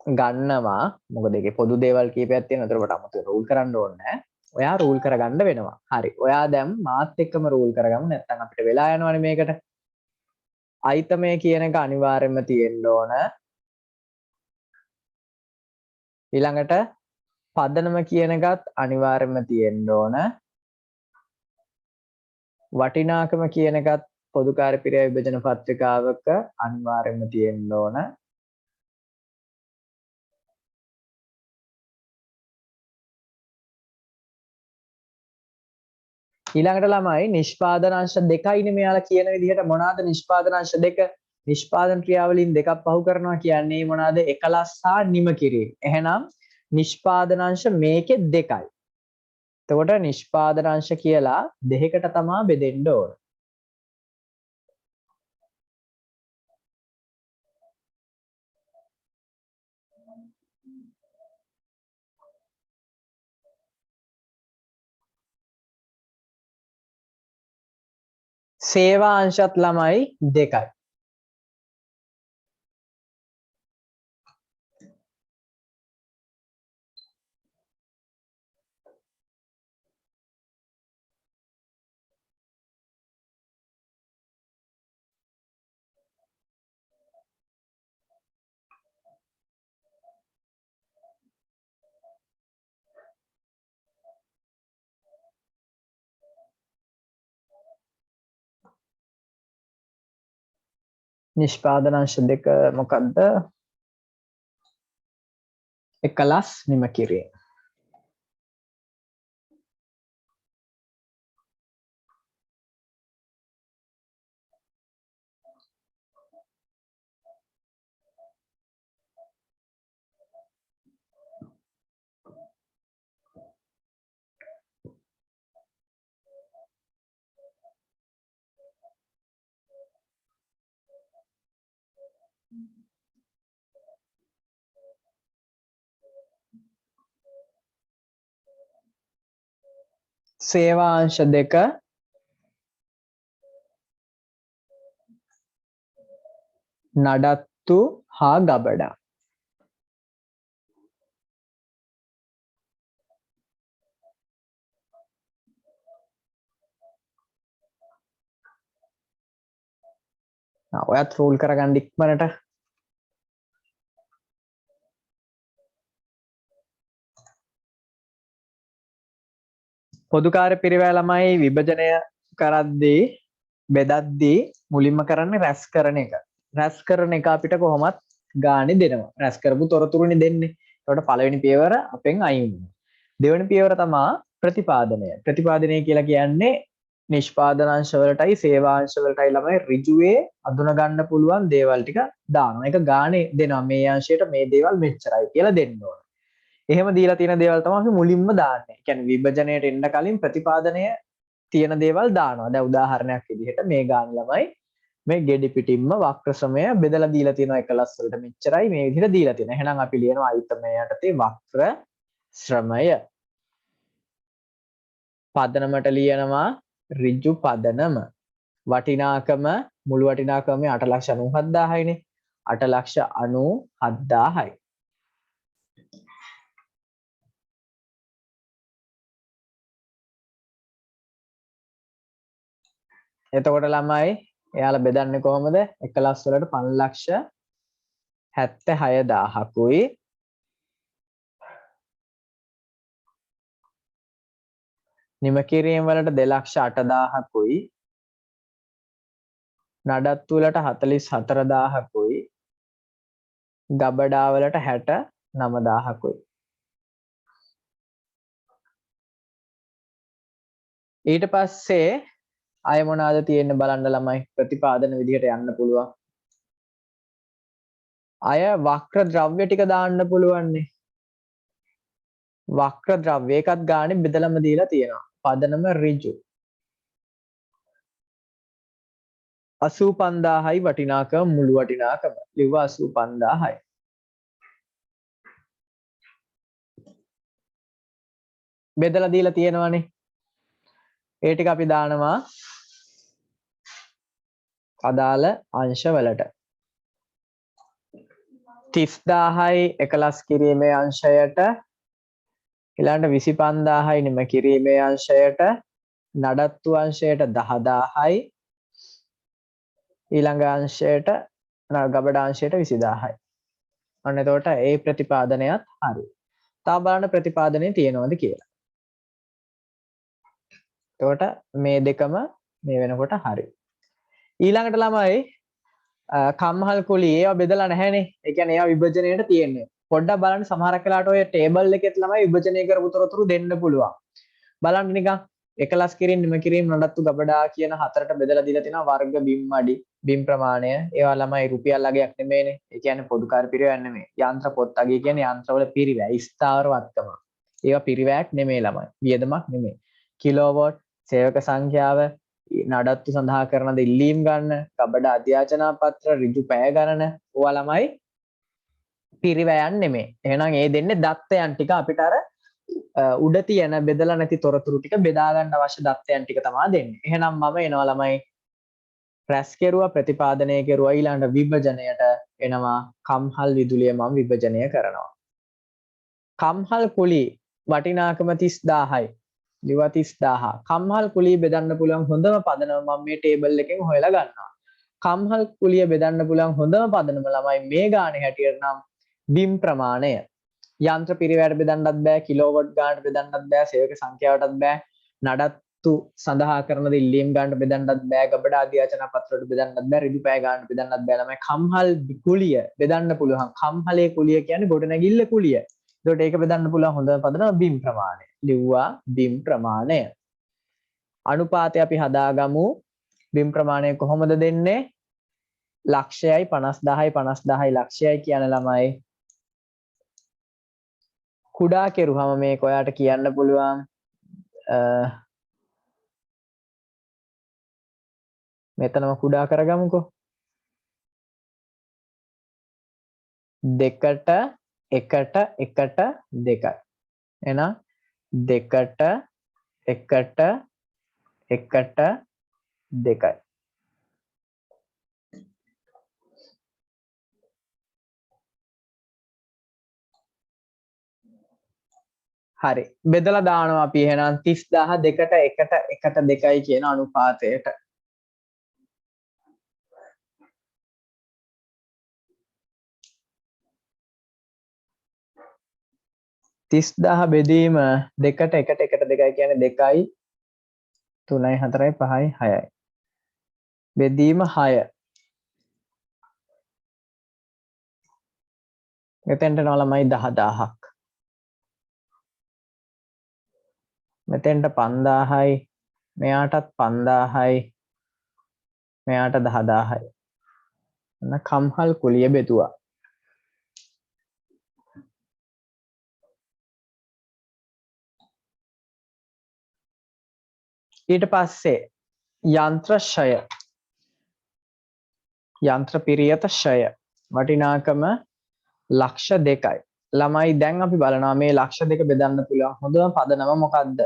S1: ගන්නවා. මොකද ඒකේ පොදු දේවල් කීපයක් තියෙනවා. ඒකට අමුතු රූල් කරන්න ඕනේ නැහැ. ඔයා රූල් කරගන්න වෙනවා. හරි. ඔයා දැන් මාත් එක්කම රූල් කරගමු. නැත්නම් අපිට වෙලා යනවනේ මේකට. අයිතමය කියන එක අනිවාර්යයෙන්ම තියෙන්න ඕන. ඊළඟට පදනම කියන එකත් අනිවාර්යයෙන්ම තියෙන්න ඕන. වටිනාකම කියන එකත් පොදුකාර්ය පිරිවැය විභජන පත්‍රිකාවක අනිවාර්යයෙන්ම තියෙන්න ඕන. ඊළඟට ළමයි නිෂ්පාදනාංශ දෙකයිනේ මෙයාලා කියන විදිහට මොනවාද නිෂ්පාදනාංශ දෙක? නිෂ්පාදන ක්‍රියාවලින් දෙකක් පහු කරනවා කියන්නේ මොනවාද? එකලස් හා නිම කිරීම. එහෙනම් නිෂ්පාදනාංශ මේකේ දෙකයි. එතකොට නිෂ්පාදනාංශ කියලා දෙකකට තමයි බෙදෙන්න ඕන. සේවා අංශත් ළමයි දෙකයි. නිෂ්පාදනාංශ දෙක මොකක්ද? එකලස් නිම කිරීම. සේවා අංශ දෙක නඩත්තු හා ගබඩා. ඔයත් රූල් කරගන්න ඉක්මනට. පොදුකාර්ය පිරිවැය ළමයි විභජනය කරද්දී බෙදද්දී මුලින්ම කරන්නේ රැස් කරන එක. රැස් කරන එක අපිට කොහොමත් ගානේ දෙනවා. රැස් කරපු තොරතුරුනේ දෙන්නේ. ඒකට පළවෙනි පියවර අපෙන් අයින් වෙනවා. දෙවෙනි පියවර තමයි ප්‍රතිපාදනය. ප්‍රතිපාදනය කියලා කියන්නේ නිෂ්පාදනාංශ වලටයි සේවාංශ වලටයි ළමයි ඍජුවේ අඳුන ගන්න පුළුවන් දේවල් ටික දානවා. ඒක ගානේ දෙනවා. මේ අංශයට මේ දේවල් මෙච්චරයි කියලා දෙන්න ඕන. එහෙම දීලා තියෙන දේවල් තමයි අපි මුලින්ම දාන්නේ. ඒ කියන්නේ විභජනයට එන්න කලින් ප්‍රතිපාදනය තියෙන දේවල් දානවා. දැන් උදාහරණයක් විදිහට මේ ගාන ළමයි මේ ගෙඩි පිටින්ම වක්‍ර ශ්‍රමය බෙදලා දීලා තියෙනවා එකලස් වලට මෙච්චරයි මේ විදිහට දීලා තියෙනවා. එහෙනම් අපි ලියනවා අයිතමය යටතේ වක්‍ර ශ්‍රමය. පදනමට ලියනවා ඍජු පදනම. වටිනාකම මුළු වටිනාකම 8,97,000යිනේ. 8,97,000යි. එතකොට ළමයි එයාලා බෙදන්නේ කොහොමද? එකලස් වලට 5,76,000කුයි නිම කිරීම වලට 2,08,000කුයි නඩත්තු වලට 44,000කුයි ගබඩා වලට 69,000කුයි. ඊට පස්සේ අය මොනවාද තියෙන්නේ බලන්න ළමයි. ප්‍රතිපාදන විදිහට යන්න පුළුවන්. අය වක්‍ර ද්‍රව්‍ය ටික දාන්න පුළුවන්නේ. වක්‍ර ද්‍රව්‍ය එකත් ගානේ බෙදලම දීලා තියෙනවා. පදනම ඍජු. 85,000යි වටිනාකම මුළු වටිනාකම. ලිව්වා 85,000යි. බෙදලා දීලා තියෙනවානේ. ඒ ටික අපි දානවා අදාළ අංශවලට. 30,000යි එකලස් කිරීමේ අංශයට, ඊළඟට 25,000යි නිම කිරීමේ අංශයට, නඩත්තු අංශයට 10,000යි, ඊළඟ අංශයට ගබඩා අංශයට 20,000යි. අන්න එතකොට ඒ ප්‍රතිපාදනයත් හරි. තා බලන්න ප්‍රතිපාදනයේ තියෙනවද කියලා. එතකොට මේ දෙකම මේ වෙනකොට හරි. ඊළඟට ළමයි කම්හල් කුලී ඒවා බෙදලා නැහැනේ. ඒ කියන්නේ ඒවා විභජනයේට තියෙන්නේ. පොඩ්ඩක් බලන්න සමහරක් වෙලාවට ඔය ටේබල් එකෙත් ළමයි විභජනය කරපු තොරතුරු දෙන්න පුළුවන්. බලන්න නිකන් එකලස් කිරීම නිම කිරීම නඩත්තු ගබඩා කියන හතරට බෙදලා දීලා තිනවා වර්ග බිම් අඩි බිම් ප්‍රමාණය. ඒවා ළමයි රුපියල් අගයක් නෙමෙයිනේ. ඒ කියන්නේ පොදුකාර්ය පිරිවැයක් නෙමෙයි. යන්ත්‍ර පොත් අගය කියන්නේ යන්ත්‍රවල පිරිවැය ස්ථාවරවත්කම. ඒවා පිරිවැයක් නෙමෙයි ළමයි. වියදමක් නෙමෙයි. කිලෝවොට් සේවක සංඛ්‍යාව නඩත්තු සඳහා කරන ද ඉල්ලීම් ගන්න ගබඩා අධ්‍යාචනා පත්‍ර ඍජු පැය ගණන ඕවා ළමයි පිරිවැයන් නෙමෙයි. එහෙනම් ඒ දෙන්නේ දත්තයන් ටික අපිට අර උඩ තියෙන බෙදලා නැති තොරතුරු ටික බෙදා ගන්න අවශ්‍ය දත්තයන් ටික තමයි දෙන්නේ. එහෙනම් මම එනවා ළමයි රැස් කෙරුවා ප්‍රතිපාදනය කෙරුවා ඊළඟ විභජනයට එනවා කම්හල් විදුලිය මම විභජනය කරනවා. කම්හල් කුලී වටිනාකම 30,000යි. ලිව 30,000. කම්හල් කුලිය බෙදන්න පුළුවන් හොඳම පදනම මම මේ ටේබල් එකෙන් හොයලා ගන්නවා. කම්හල් කුලිය බෙදන්න පුළුවන් හොඳම පදනම ළමයි මේ ගානේ හැටියට නම් බිම් ප්‍රමාණය. යන්ත්‍ර පිරිවැයට බෙදන්නත් බෑ, කිලෝවොට් ගානට බෙදන්නත් බෑ, සේවක සංඛ්‍යාවටත් බෑ, නඩත්තු සඳහා කරන ද ඉල්ලීම් ගානට බෙදන්නත් බෑ, ගබඩා අධ්‍යාචනා පත්‍රවලට බෙදන්නත් බෑ, ඍජු පැය ගානට බෙදන්නත් බෑ. ළමයි කම්හල් කුලිය බෙදන්න පුළුවන්. කම්හලේ කුලිය කියන්නේ ගොඩනැගිල්ල කුලිය. ඒකට ඒක බෙදන්න පුළුවන් හොඳම පදනම බිම් ප්‍රමාණය. ලිව්වා බිම් ප්‍රමාණය. අනුපාතය අපි හදාගමු. බිම් ප්‍රමාණය කොහොමද දෙන්නේ? ලක්ෂයයි 50,000යි 50,000යි ලක්ෂයයි කියන ළමයි කුඩා කෙරුවම මේක ඔයාට කියන්න පුළුවන් මෙතනම කුඩා කරගමුකෝ. 2ට 1ට 1ට 2යි. එහෙනම් 2ට 1ට 1ට 2යි. හරි. බෙදලා දානවා අපි එහෙනම් 30,000 2ට 1ට 1ට 2යි කියන අනුපාතයට. 30000 බෙදීම 2ට 1ට 1ට 2යි කියන්නේ 2යි 3යි 4යි 5යි 6යි. බෙදීම 6. මෙතෙන්ට යනවා ළමයි 10000ක්. මෙතෙන්ට 5000යි. මෙයාටත් 5000යි. මෙයාට 10000යි. එන්න කම්හල් කුලිය බෙදුවා. ඊට පස්සේ යන්ත්‍ර ෂය. යන්ත්‍ර පිරියත ෂය. වටිනාකම ලක්ෂ 2යි. ළමයි දැන් අපි බලනවා මේ ලක්ෂ 2 බෙදන්න පුළුවන් හොඳම පදනම මොකද්ද?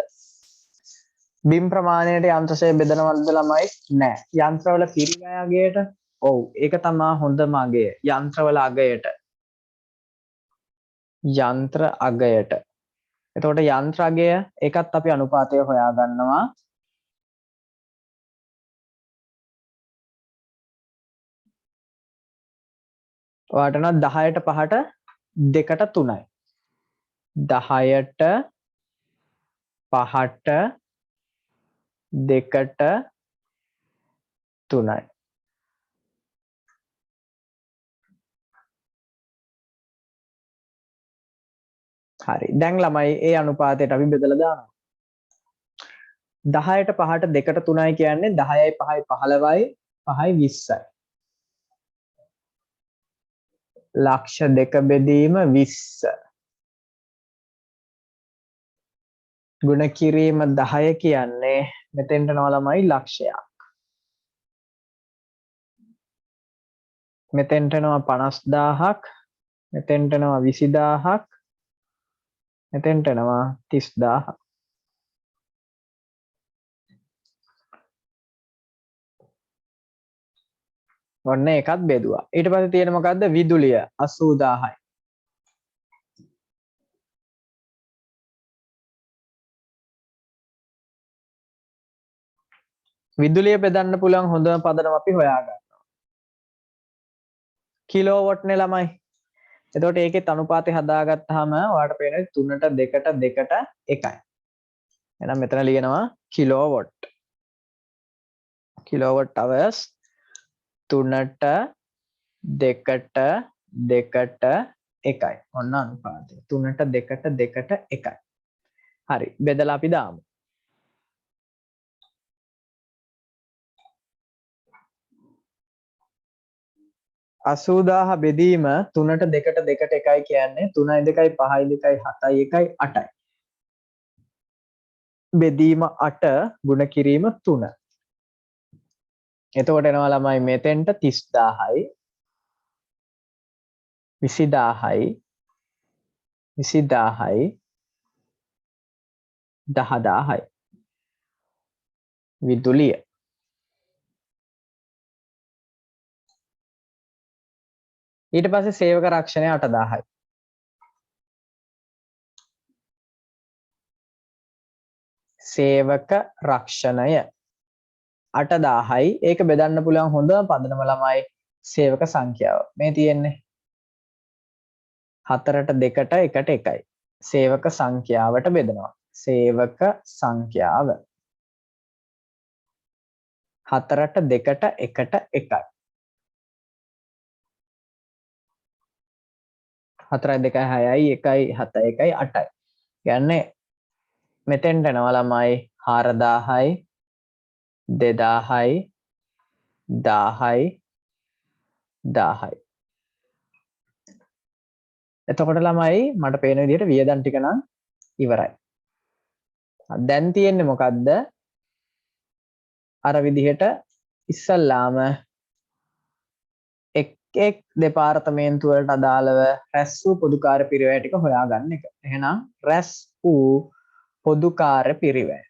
S1: බිම් ප්‍රමාණයට යන්ත්‍ර ෂය බෙදනවද ළමයි? නෑ. යන්ත්‍රවල පිරිවැය අගයට? ඔව්. ඒක තමයි හොඳම අගය. යන්ත්‍රවල අගයට. යන්ත්‍ර අගයට. එතකොට යන්ත්‍ර අගය ඒකත් අපි අනුපාතය හොයා ගන්නවා. ඔයාට නම් 10ට 5ට 2ට 3යි. 10ට 5ට 2ට 3යි. හරි. දැන් ළමයි ඒ අනුපාතයට අපි බෙදලා දානවා. 10ට 5ට 2ට 3යි කියන්නේ 10යි 5යි 15යි 5යි 20යි. ලක්ෂ 2 බෙදීම 20. ගුණ කිරීම 10 කියන්නේ මෙතෙන්ට යනවා ළමයි ලක්ෂයක්. මෙතෙන්ට යනවා 50000ක්. මෙතෙන්ට යනවා 20000ක්. මෙතෙන්ට යනවා 30000ක්. ඔන්න ඒකත් බෙදුවා. ඊට පස්සේ තියෙන මොකද්ද? විදුලිය 80000යි. විදුලිය බෙදන්න පුළුවන් හොඳම පදනම අපි හොයාගන්නවා. කිලෝවොට් නේ ළමයි. එතකොට ඒකෙත් අනුපාතය හදාගත්තාම ඔයාලට පේනවා 3ට 2ට 2ට 1යි. එහෙනම් මෙතන ලියනවා කිලෝවොට්. Kilowatt hours 3ට 2ට 2ට 1යි. ඔන්න අනුපාතය. 3ට 2ට 2ට 1යි. හරි. බෙදලා අපි දාමු. අසූදාහ බෙදීම 3ට 2ට 2ට 1යි කියන්නේ 3යි 2යි 5යි 2යි 7යි 1යි 8යි. බෙදීම 8 ගුණ කිරීම 3. එතකොට එනවා ළමයි මෙතෙන්ට 30000යි 20000යි 20000යි 10000යි. විදුලිය. ඊට පස්සේ සේවක රක්ෂණය 8000යි. සේවක රක්ෂණය 8000යි. ඒක බෙදන්න පුළුවන් හොඳම පදනම ළමයි සේවක සංඛ්‍යාව. මේ තියෙන්නේ 4ට 2ට 1ට 1යි. සේවක සංඛ්‍යාවට බෙදනවා. සේවක සංඛ්‍යාව 4ට 2ට 1ට 1යි. 4යි 2යි 6යි 1යි 7යි 1යි 8යි. කියන්නේ මෙතෙන්ට එනවා ළමයි 4000යි 2000යි 1000යි 1000යි. එතකොට ළමයි මට පේන විදිහට වියදම් ටික නම් ඉවරයි. දැන් තියෙන්නේ මොකද්ද? අර විදිහට ඉස්සල්ලාම එක් දෙපාර්තමේන්තු වලට අදාළව රැස් වූ පොදු කාර්ය පිරිවැය ටික හොයාගන්න එක. එහෙනම් රැස් වූ පොදු කාර්ය පිරිවැය.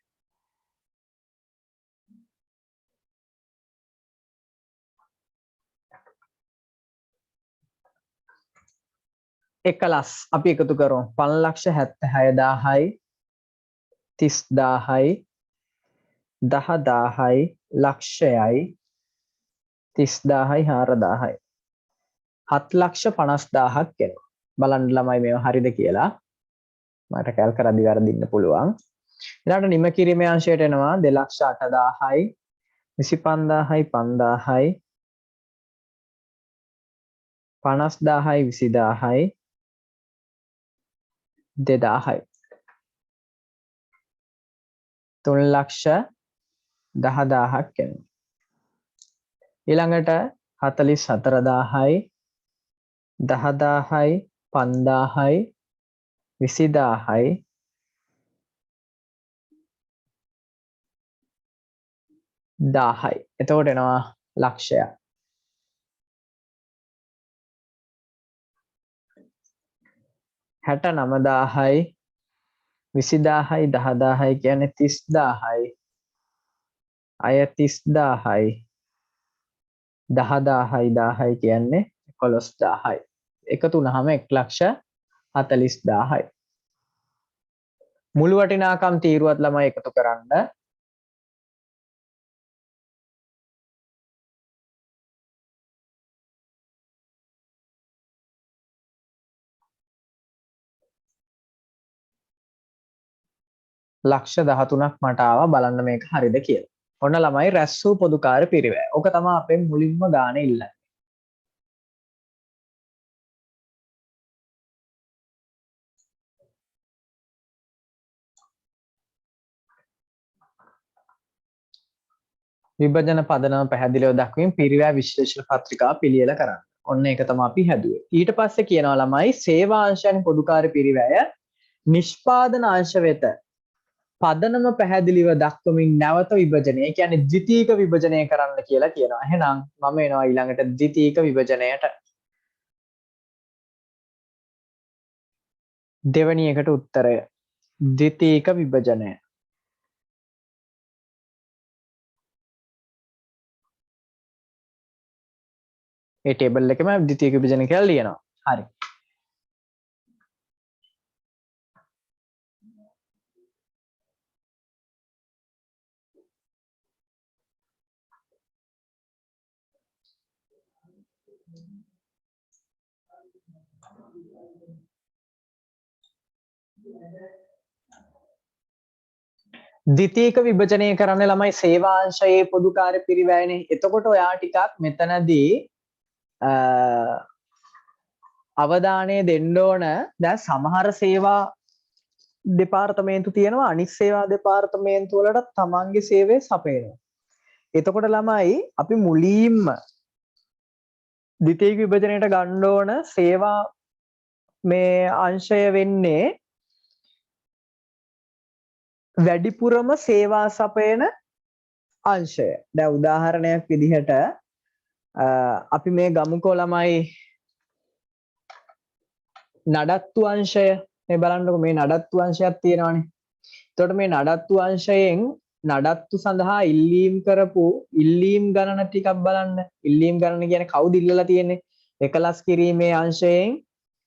S1: එකලස් අපි එකතු කරමු. 576000යි 30000යි 10000යි ලක්ෂයයි 30000යි 4000යි 7,50,000ක් එනවා. බලන්න ළමයි මේව හරිද කියලා. මට කැල් කරද්දි වැරදින්න පුළුවන්. ඊළඟට නිම කිරීමේ අංශයට එනවා 2,80,000යි 25,000යි 5,000යි 50,000යි 20,000යි 2,000යි 3,10,000ක් එනවා. ඊළඟට 44,000යි 10,000යි 5,000යි 20,000යි 1000යි. එතකොට එනවා ලක්ෂයක්. 69,000යි 20,000යි 10,000යි කියන්නේ 30,000යි. අය 30,000යි 10,000යි 1000යි කියන්නේ 11,000යි. එකතු වුණාම 1,40,000යි. මුළු වටිනාකම් තීරුවත් ළමයි එකතු කරන්න. ලක්ෂ 13ක් මට ආවා බලන්න මේක හරිද කියලා. ඔන්න ළමයි රැස් වූ පොදුකාර පිරිවැය. ඕක තමයි අපෙන් මුලින්ම ගාන ඉල්ලන්නේ. විභජන පදනම පැහැදිලිව දක්වමින් පිරිවැය විශ්ලේෂණ පත්‍රිකාව පිළියෙල කරන්න. ඔන්න ඒක තමයි අපි හැදුවේ. ඊට පස්සේ කියනවා ළමයි සේවා අංශයන් පොදුකාර පිරිවැය නිෂ්පාදන අංශ වෙත පදනම පැහැදිලිව දක්වමින් නැවත විභජනය, ඒ කියන්නේ ද්විතීක විභජනය කරන්න කියලා කියනවා. එහෙනම් මම එනවා ඊළඟට ද්විතීක විභජනයට. දෙවෙනි එකට උත්තරය ද්විතීක විභජනය. ඒ ටේබල් එකේම ද්විතීක විභජනය කියලා ලියනවා. හරි. ද්විතීක විභජනය කරන්න ළමයි සේවා අංශයේ පොදු කාර්ය පිරිවැයනේ. එතකොට ඔයා ටිකක් මෙතනදී අවධානය දෙන්න ඕන. දැන් සමහර සේවා දෙපාර්තමේන්තු තියෙනවා, අනිත් සේවා දෙපාර්තමේන්තු වලට තමන්ගේ සේවය සපයනවා. එතකොට ළමයි අපි මුලින්ම ද්විතීක විභජනයට ගන්න ඕන සේවා මේ අංශය වෙන්නේ වැඩිපුරම සේවා සපයන අංශය. දැන් උදාහරණයක් විදිහට අපි මේ ගමුකෝ ළමයි නඩත්තු අංශය. මේ බලන්නකො මේ නඩත්තු අංශයක් තියෙනවානේ. එතකොට මේ නඩත්තු අංශයෙන් නඩත්තු සඳහා ඉල්ලීම් කරපු ඉල්ලීම් ගණන ටිකක් බලන්න. ඉල්ලීම් ගණන කියන්නේ කවුද ඉල්ලලා තියෙන්නේ? එකලස් කිරීමේ අංශයෙන්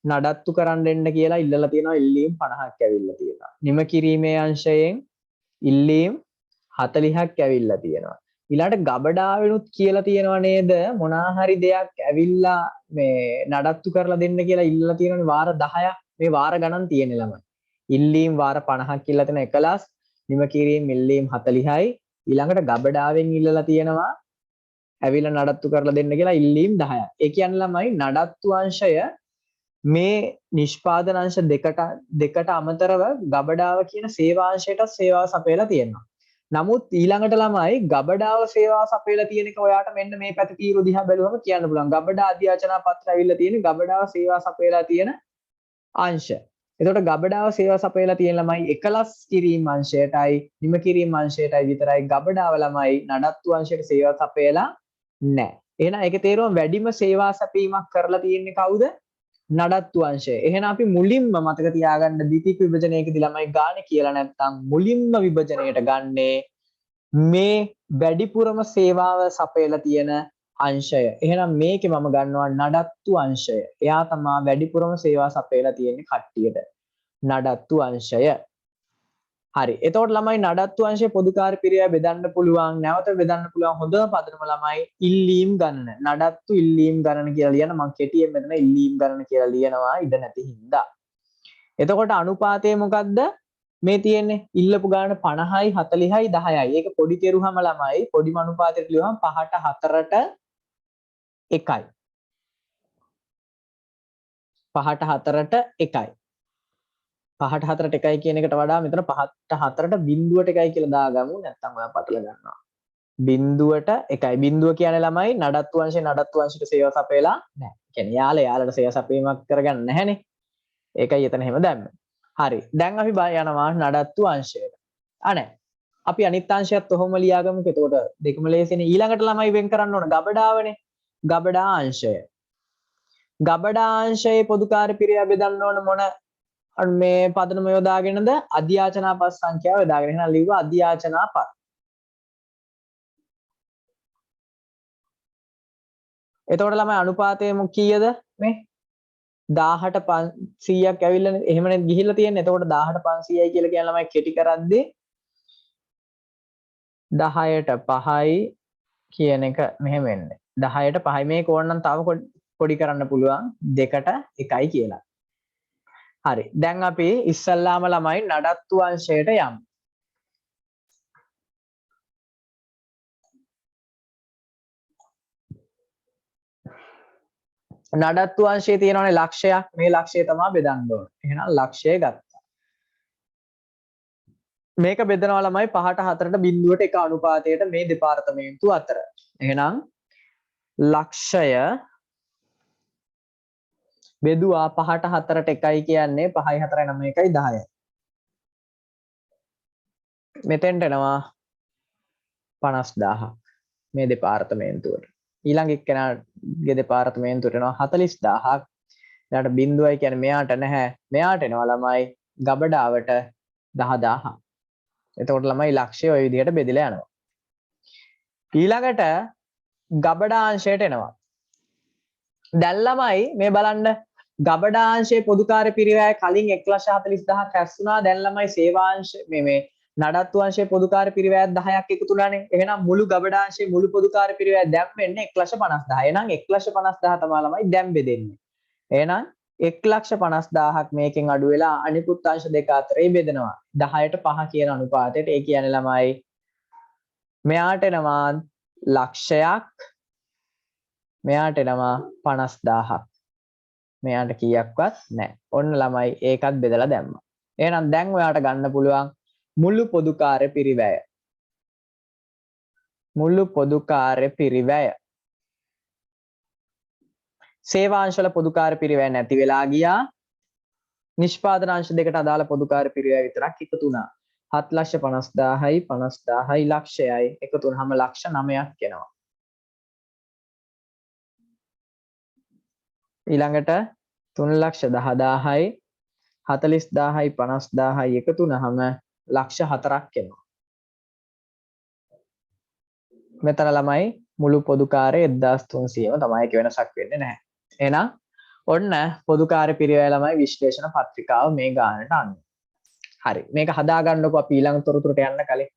S1: නඩත්තු කරන්න දෙන්න කියලා ඉල්ලලා තියෙනවා. ඉල්ලීම් 50ක් ඇවිල්ලා තියෙනවා. නිම කිරීමේ අංශයෙන් ඉල්ලීම් 40ක් ඇවිල්ලා තියෙනවා. ඊළඟට ගබඩාවෙනුත් කියලා තියෙනවා නේද? මොනා හරි දෙයක් ඇවිල්ලා මේ නඩත්තු කරලා දෙන්න කියලා ඉල්ලලා තියෙනවානේ වාර 10ක්. මේ වාර ගණන් තියෙන ළමයි. ඉල්ලීම් වාර 50ක් කියලා තියෙන එකලස්, නිම කිරීම ඉල්ලීම් 40යි. ඊළඟට ගබඩාවෙන් ඉල්ලලා තියෙනවා ඇවිල්ලා නඩත්තු කරලා දෙන්න කියලා ඉල්ලීම් 10ක්. ඒ කියන්නේ ළමයි නඩත්තු අංශය මේ නිෂ්පාදන අංශ දෙකට අමතරව ගබඩාව කියන සේවාංශයට සේවා සපයලා තියෙනවා. නමුත් ඊළඟට ළමයි ගබඩාව සේවා සපයලා තියෙන එක ඔයාට මෙන්න මේ පැති තීරු දිහා බැලුවම කියන්න පුළුවන්. ගබඩා අධ්‍යාචනා පත්‍ර ඇවිල්ලා තියෙන ගබඩාව සේවා සපයලා තියෙන අංශ. එතකොට ගබඩාව සේවා සපයලා තියෙන ළමයි එකලස් කිරීම අංශයටයි නිම කිරීම අංශයටයි විතරයි. ගබඩාව ළමයි නඩත්තු අංශයට සේවා සපයලා නැහැ. එහෙනම් ඒකේ තේරුම වැඩිම සේවා සැපීමක් කරලා තියෙන්නේ කවුද? නඩත්තු අංශය. එහෙනම් අපි මුලින්ම මතක තියාගන්න ද්විතීක විභජනයේදී ළමයි ගානේ කියලා නැත්නම් මුලින්ම විභජනයට ගන්නේ මේ වැඩිපුරම සේවාව සපයලා තියෙන අංශය. එහෙනම් මේකේ මම ගන්නවා නඩත්තු අංශය. එයා තමයි වැඩිපුරම සේවා සපයලා තියෙන්නේ කට්ටියට. නඩත්තු අංශය. හරි. එතකොට ළමයි නඩත්තු අංශයේ පොදුකාර්ය පිරිවැය බෙදන්න පුළුවන්. නැවත බෙදන්න පුළුවන් හොඳම පදනම ළමයි ඉල්ලීම් ගණන. නඩත්තු ඉල්ලීම් ගණන කියලා ලියන මම කෙටියෙන් මෙතන ඉල්ලීම් ගණන කියලා ලියනවා ඉඩ නැති හින්දා. එතකොට අනුපාතය මොකද්ද? මේ තියෙන්නේ ඉල්ලපු ගාන 50යි 40යි 10යි. ඒක පොඩි කෙරුවම ළමයි පොඩිම අනුපාතයට ලියුවම 5ට 4ට 1යි. 5ට 4ට 1යි. 5ට 4ට 1යි කියන එකට වඩා මෙතන 5ට 4ට බිඳුවට 1යි කියලා දාගමු. නැත්නම් ඔයා පටල ගන්නවා. බිඳුවට 1යි. බිඳුව කියන්නේ ළමයි නඩත්තු අංශයට සේව සපයලා නැහැ. කියන්නේ යාළට සේව සපීමක් කරගන්න නැහැනේ. ඒකයි එතන එහෙම දැම්මේ. හරි. දැන් අපි යනවා නඩත්තු අංශයට. අනේ. අපි අනිත් අංශයත් ඔහොම ලියාගමුකෝ. එතකොට දෙකම ලේසිනේ. ඊළඟට ළමයි වෙන් කරන්න ඕන ගබඩාවනේ. ගබඩා අංශය. ගබඩා අංශයේ පොදුකාර්ය පිරියා බෙදන්න ඕන මොන මේ පදනම යොදාගෙනද? අධ්‍යාචනා පස් සංඛ්‍යාව යොදාගෙන. එහෙනම් ලිව්වා අධ්‍යාචනා පස්. එතකොට ළමයි අනුපාතය කීයද මේ? 10ට 500ක් ඇවිල්ලා එහෙමනේ ගිහිල්ලා තියෙන්නේ. එතකොට 10ට 500යි කියලා කියන ළමයි කෙටි කරද්දී 10ට 5යි කියන එක මෙහෙම එන්නේ. 10ට 5යි මේක ඕනනම් තව පොඩි කරන්න පුළුවන් 2ට 1යි කියලා. හරි. දැන් අපි ඉස්සල්ලාම ළමයි නඩත්තු අංශයට යමු. නඩත්තු අංශයේ තියෙනවානේ ලක්ෂයක්. මේ ලක්ෂය තමයි බෙදන්න ඕන. එහෙනම් ලක්ෂය ගත්තා. මේක බෙදනවා ළමයි 5ට 4ට බිඳුවට 1 අනුපාතයට මේ දෙපාර්තමේන්තු අතර. එහෙනම් ලක්ෂය බෙදුවා 5ට 4ට 1යි කියන්නේ 5යි 4යි 9යි 10යි. මෙතෙන්ට එනවා 50000ක් මේ දෙපාර්තමේන්තුවට. ඊළඟ එක්කෙනාගේ දෙපාර්තමේන්තුවට එනවා 40000ක්. ඊළඟට බිඳුවයි කියන්නේ මෙයාට නැහැ. මෙයාට එනවා ළමයි ගබඩාවට 10000ක්. එතකොට ළමයි ලක්ෂය ওই විදිහට බෙදලා යනවා. ඊළඟට ගබඩා අංශයට එනවා. දැන් ළමයි මේ බලන්න ගබඩා අංශයේ පොදුකාර්ය පිරිවැය කලින් 1,40,000ක් රැස්ුණා. දැන් ළමයි සේවාංශ මේ නඩත්තු අංශයේ පොදුකාර්ය පිරිවැය 10ක් එකතු වුණානේ. එහෙනම් මුළු ගබඩා අංශයේ මුළු පොදුකාර්ය පිරිවැය දැන් වෙන්නේ 1,50,000. එහෙනම් 1,50,000 තමයි ළමයි දැන් බෙදෙන්නේ. එහෙනම් 1,50,000ක් මේකෙන් අඩු වෙලා අනිකුත් අංශ දෙක අතරේ බෙදෙනවා. 10ට 5 කියන අනුපාතයට. ඒ කියන්නේ ළමයි මෙයාට එනවා ලක්ෂයක්. මෙයාට එනවා 50,000ක්. මෙයාට කීයක්වත් නැහැ. ඔන්න ළමයි ඒකත් බෙදලා දැම්මා. එහෙනම් දැන් ඔයාට ගන්න පුළුවන් මුළු පොදුකාර්ය පිරිවැය. මුළු පොදුකාර්ය පිරිවැය. සේවාංශවල පොදුකාර්ය පිරිවැය නැති වෙලා ගියා. නිෂ්පාදන අංශ දෙකට අදාළ පොදුකාර්ය පිරිවැය විතරක් එකතු වුණා. 7,50,000යි 50,000යි ලක්ෂයයි එකතු වුනහම ලක්ෂ 9ක් එනවා. ඊළඟට 3,10,000යි 40,000යි 50,000යි එකතු වුනහම ලක්ෂ 4ක් එනවා. මෙතන ළමයි මුළු පොදුකාර්ය 1,300ම තමයි. ඒක වෙනසක් වෙන්නේ නැහැ. එහෙනම් ඔන්න පොදුකාර්ය පිරිවැය ළමයි විශ්ලේෂණ පත්‍රිකාව මේ ගානට අනුව. හරි. මේක හදා ගන්නකො අපි ඊළඟ තොරතුරට යන්න කලින්.